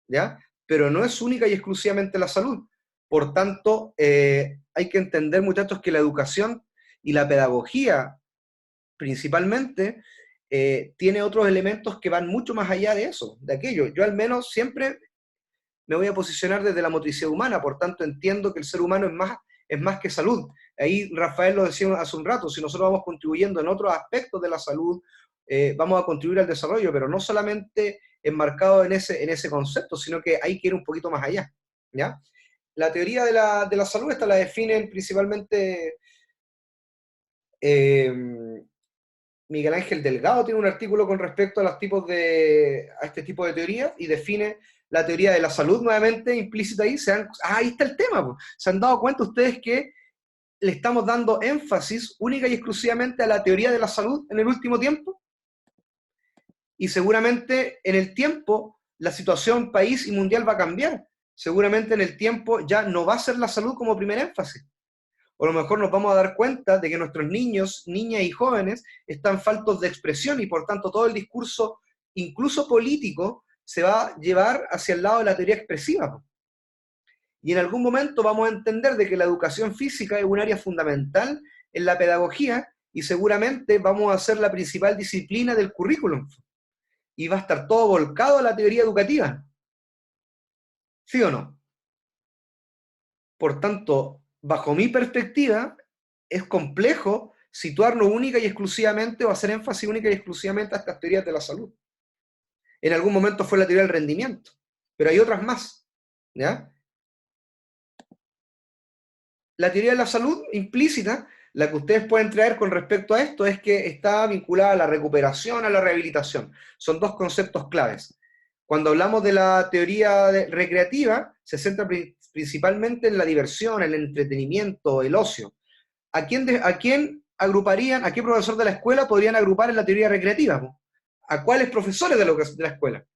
¿ya? Pero no es única y exclusivamente la salud. Por tanto, hay que entender, muchachos, que la educación y la pedagogía, principalmente, tiene otros elementos que van mucho más allá de eso, de aquello. Yo al menos siempre me voy a posicionar desde la motricidad humana, por tanto entiendo que el ser humano es más que salud. Ahí Rafael lo decía hace un rato, si nosotros vamos contribuyendo en otros aspectos de la salud, vamos a contribuir al desarrollo, pero no solamente enmarcado en ese concepto, sino que hay que ir un poquito más allá, ¿ya? La teoría de la salud, esta la definen principalmente Miguel Ángel Delgado, tiene un artículo con respecto a este tipo de teorías, y define la teoría de la salud nuevamente implícita ahí. Ahí está el tema, pues. ¿Se han dado cuenta ustedes que le estamos dando énfasis única y exclusivamente a la teoría de la salud en el último tiempo? Y seguramente en el tiempo la situación país y mundial va a cambiar. Seguramente en el tiempo ya no va a ser la salud como primer énfasis. O a lo mejor nos vamos a dar cuenta de que nuestros niños, niñas y jóvenes están faltos de expresión y por tanto todo el discurso, incluso político, se va a llevar hacia el lado de la teoría expresiva. Y en algún momento vamos a entender de que la educación física es un área fundamental en la pedagogía y seguramente vamos a ser la principal disciplina del currículum. Y va a estar todo volcado a la teoría educativa. ¿Sí o no? Por tanto, bajo mi perspectiva, es complejo situarnos única y exclusivamente o hacer énfasis única y exclusivamente a estas teorías de la salud. En algún momento fue la teoría del rendimiento, pero hay otras más, ¿ya? La teoría de la salud implícita, la que ustedes pueden traer con respecto a esto, es que está vinculada a la recuperación, a la rehabilitación. Son dos conceptos claves. Cuando hablamos de la teoría recreativa, se centra principalmente en la diversión, el entretenimiento, el ocio. ¿A quién agruparían, a qué profesor de la escuela podrían agrupar en la teoría recreativa? ¿A cuáles profesores de la escuela?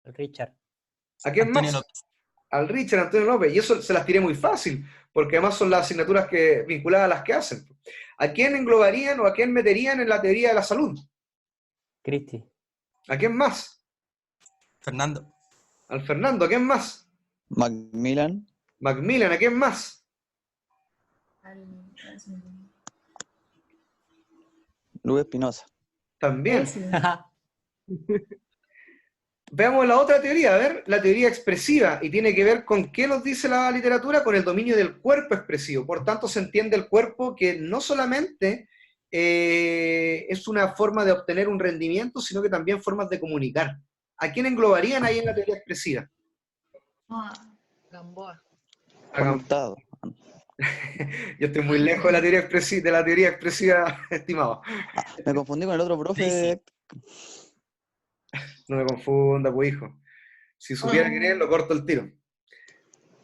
Richard. ¿A quién Antonio más? López. Al Richard Antonio López. Y eso se las tiré muy fácil, porque además son las asignaturas vinculadas a las que hacen. ¿A quién englobarían o a quién meterían en la teoría de la salud? Cristi. ¿A quién más? Fernando. Al Fernando, ¿a quién más? Macmillan. Macmillan, ¿a quién más? Luis Espinosa. También. Veamos la otra teoría, a ver, la teoría expresiva, y tiene que ver con qué nos dice la literatura, con el dominio del cuerpo expresivo. Por tanto, se entiende el cuerpo que no solamente es una forma de obtener un rendimiento, sino que también formas de comunicar. ¿A quién englobarían ahí en la teoría expresiva? Gamboa. Conectado. Yo estoy muy lejos de la teoría expresiva, estimado. Me confundí con el otro profe. No me confunda, pues, hijo. Si supiera quién es, lo corto el tiro.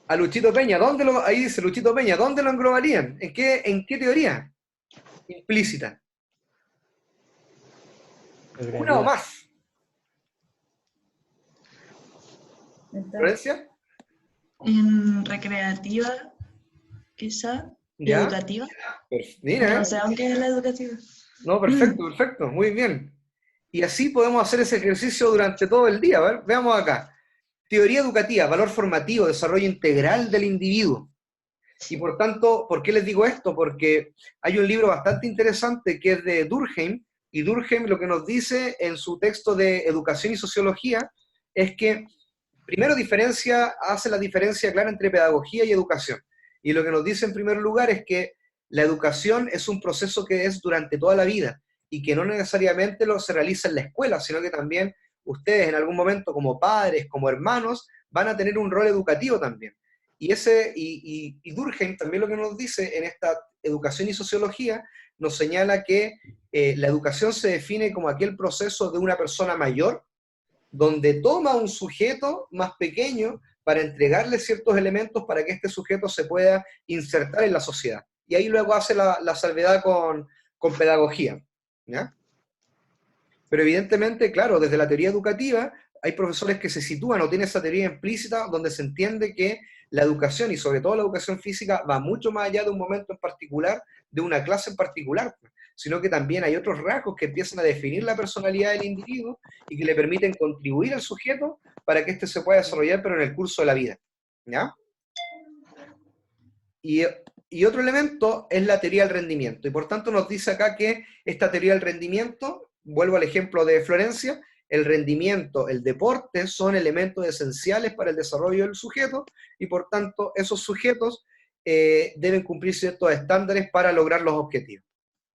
A Luchito Peña, ahí dice Luchito Peña, ¿dónde lo englobarían? ¿En qué teoría? Implícita. Una o más. ¿Florencia? En recreativa, quizá, y ¿Ya? educativa. Mira, No sé, aunque es la educativa. No, perfecto, muy bien. Y así podemos hacer ese ejercicio durante todo el día. A ver, veamos acá. Teoría educativa, valor formativo, desarrollo integral del individuo. Y por tanto, ¿por qué les digo esto? Porque hay un libro bastante interesante que es de Durkheim, y Durkheim lo que nos dice en su texto de Educación y Sociología es que primero hace la diferencia clara entre pedagogía y educación. Y lo que nos dice en primer lugar es que la educación es un proceso que es durante toda la vida y que no necesariamente se realiza en la escuela, sino que también ustedes en algún momento como padres, como hermanos, van a tener un rol educativo también. Y Durkheim también lo que nos dice en esta Educación y Sociología, nos señala que la educación se define como aquel proceso de una persona mayor, donde toma un sujeto más pequeño para entregarle ciertos elementos para que este sujeto se pueda insertar en la sociedad. Y ahí luego hace la salvedad con pedagogía, ¿ya? Pero evidentemente, claro, desde la teoría educativa hay profesores que se sitúan o tienen esa teoría implícita donde se entiende que la educación, y sobre todo la educación física, va mucho más allá de un momento en particular, de una clase en particular, sino que también hay otros rasgos que empiezan a definir la personalidad del individuo y que le permiten contribuir al sujeto para que éste se pueda desarrollar, pero en el curso de la vida, ¿ya? Y otro elemento es la teoría del rendimiento, y por tanto nos dice acá que esta teoría del rendimiento, vuelvo al ejemplo de Florencia, el rendimiento, el deporte son elementos esenciales para el desarrollo del sujeto, y por tanto esos sujetos deben cumplir ciertos estándares para lograr los objetivos.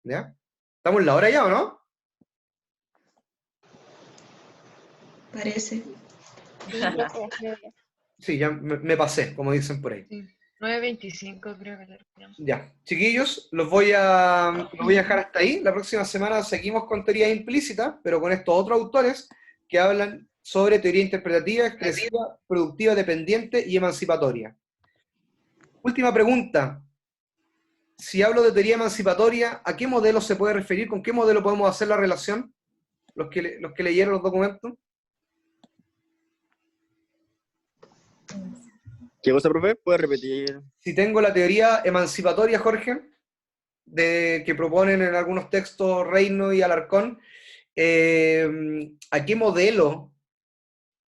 ¿Ya? ¿Estamos en la hora ya o no? Parece. Sí, ya me pasé, como dicen por ahí. 9:25 creo que terminamos. Ya, chiquillos, los voy a dejar hasta ahí. La próxima semana seguimos con teoría implícita, pero con estos otros autores que hablan sobre teoría interpretativa, expresiva, productiva, dependiente y emancipatoria. Última pregunta. Si hablo de teoría emancipatoria, ¿a qué modelo se puede referir? ¿Con qué modelo podemos hacer la relación? Los que leyeron los documentos. ¿Qué cosa, profe? ¿Puede repetir? Si tengo la teoría emancipatoria, Jorge, que proponen en algunos textos Reino y Alarcón, ¿a qué modelo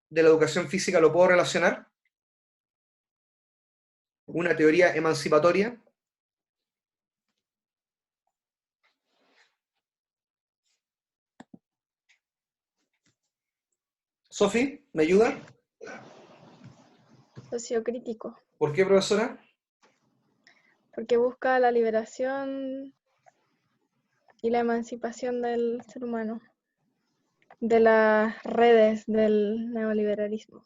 de la educación física lo puedo relacionar? ¿Una teoría emancipatoria? Sofi, ¿me ayuda? Sociocrítico, ¿Por qué, profesora? porque busca la liberación y la emancipación del ser humano, de las redes del neoliberalismo.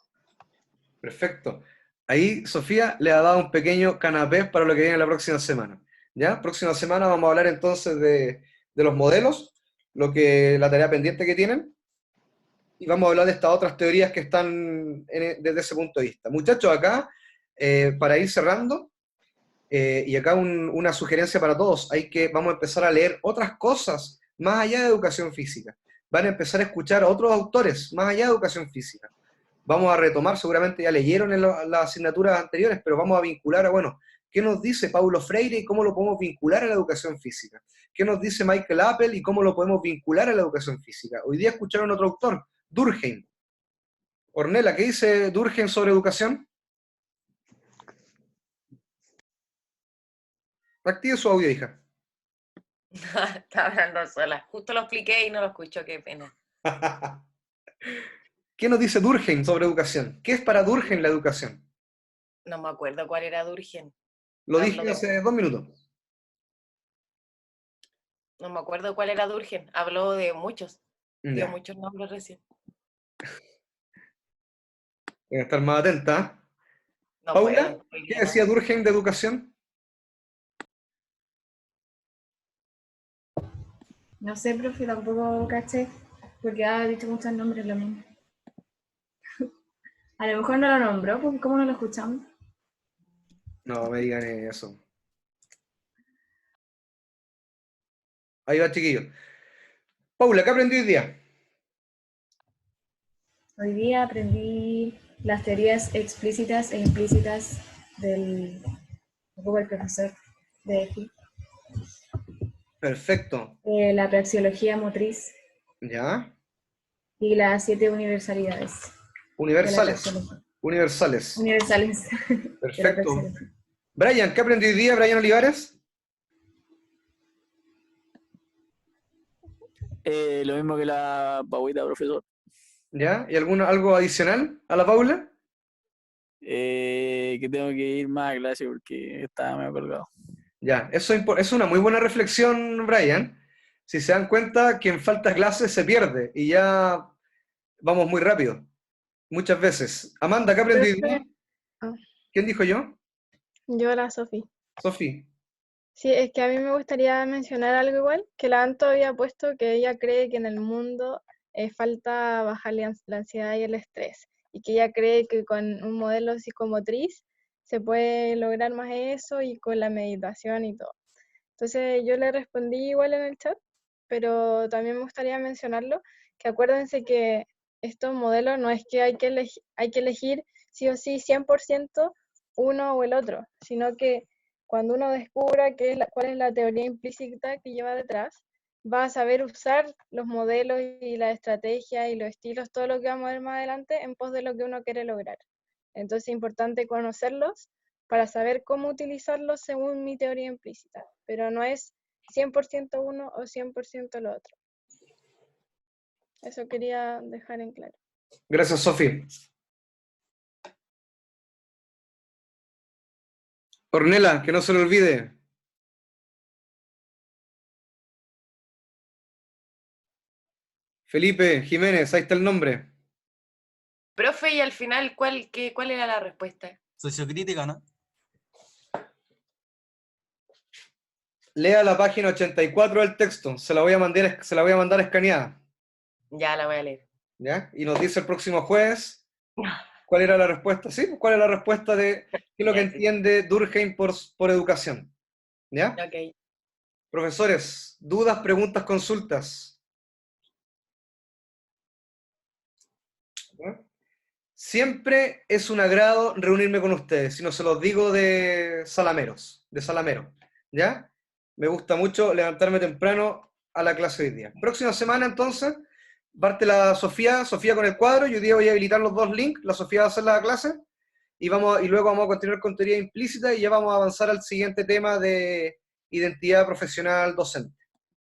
Perfecto. Ahí Sofía le ha dado un pequeño canapé para lo que viene la próxima semana. ¿Ya? Próxima semana vamos a hablar entonces de los modelos, la tarea pendiente que tienen, y vamos a hablar de estas otras teorías que están desde ese punto de vista. Muchachos, acá, para ir cerrando, y acá una sugerencia para todos, vamos a empezar a leer otras cosas más allá de educación física. Van a empezar a escuchar a otros autores más allá de educación física. Vamos a retomar, seguramente ya leyeron en las asignaturas anteriores, pero vamos a vincular ¿qué nos dice Paulo Freire y cómo lo podemos vincular a la educación física? ¿Qué nos dice Michael Appel y cómo lo podemos vincular a la educación física? Hoy día escucharon otro autor, Durkheim. Ornella, ¿qué dice Durkheim sobre educación? Active su audio, hija. Estaba hablando sola. Justo lo expliqué y no lo escucho, qué pena. ¿Qué nos dice Durkheim sobre educación? ¿Qué es para Durkheim la educación? No me acuerdo cuál era Durkheim. Lo Hablo dije de- hace 2 minutos. No me acuerdo cuál era Durkheim. Habló de muchos. Dio Ya, muchos nombres recién. voy a estar más atenta. No Paula, puedo. Estoy ¿qué llena. decía Durkheim de educación? No sé, profe, tampoco caché, porque ha dicho muchos nombres lo mismo. A lo mejor no lo nombró, porque ¿cómo no lo escuchamos? No me digan eso. Ahí va, chiquillo. Paula, ¿qué aprendí hoy día? Hoy día aprendí las teorías explícitas e implícitas del el profesor de EFI. Perfecto. La praxeología motriz ¿Ya? y las 7 universalidades de la Universales. praxeología. Universales. Universales de la Perfecto. praxeología. Brian, ¿qué aprendí hoy día, Brian Olivares? Lo mismo que la Pauita, profesor. ¿Ya? ¿Y algo adicional a la Paula? Que tengo que ir más a clase porque estaba medio colgado. Ya, eso es una muy buena reflexión, Brian. Si se dan cuenta, quien falta a clase se pierde y ya vamos muy rápido. Muchas veces. Amanda, ¿qué aprendí hoy día? ¿Quién dijo yo? Yo, la Sofi. Sofi. Sí, es que a mí me gustaría mencionar algo igual, que la Anto había puesto que ella cree que en el mundo falta bajar la ansiedad y el estrés, y que ella cree que con un modelo psicomotriz se puede lograr más eso y con la meditación y todo. Entonces yo le respondí igual en el chat, pero también me gustaría mencionarlo, que acuérdense que estos modelos no es que hay que elegir sí o sí 100% uno o el otro, sino que cuando uno descubra cuál es la teoría implícita que lleva detrás, va a saber usar los modelos y la estrategia y los estilos, todo lo que vamos a ver más adelante en pos de lo que uno quiere lograr. Entonces es importante conocerlos para saber cómo utilizarlos según mi teoría implícita, pero no es 100% uno o 100% lo otro. Eso quería dejar en claro. Gracias, Sofi. Ornella, que no se le olvide. Felipe Jiménez, ahí está el nombre. Profe, y al final, ¿cuál era la respuesta? Sociocrítica, ¿no? Lea la página 84 del texto. Se la voy a mandar escaneada. Ya la voy a leer. ¿Ya? Y nos dice el próximo jueves cuál era la respuesta. ¿Sí? ¿Cuál es la respuesta de qué es lo que entiende Durkheim por educación? ¿Ya? Ok. Profesores, dudas, preguntas, consultas. ¿Ya? Siempre es un agrado reunirme con ustedes, si no se los digo de Salamero. ¿Ya? Me gusta mucho levantarme temprano a la clase de hoy día. Próxima semana, entonces, parte la Sofía con el cuadro. Yo hoy día voy a habilitar los 2 links. La Sofía va a hacer la clase. Y luego vamos a continuar con teoría implícita y ya vamos a avanzar al siguiente tema de identidad profesional docente.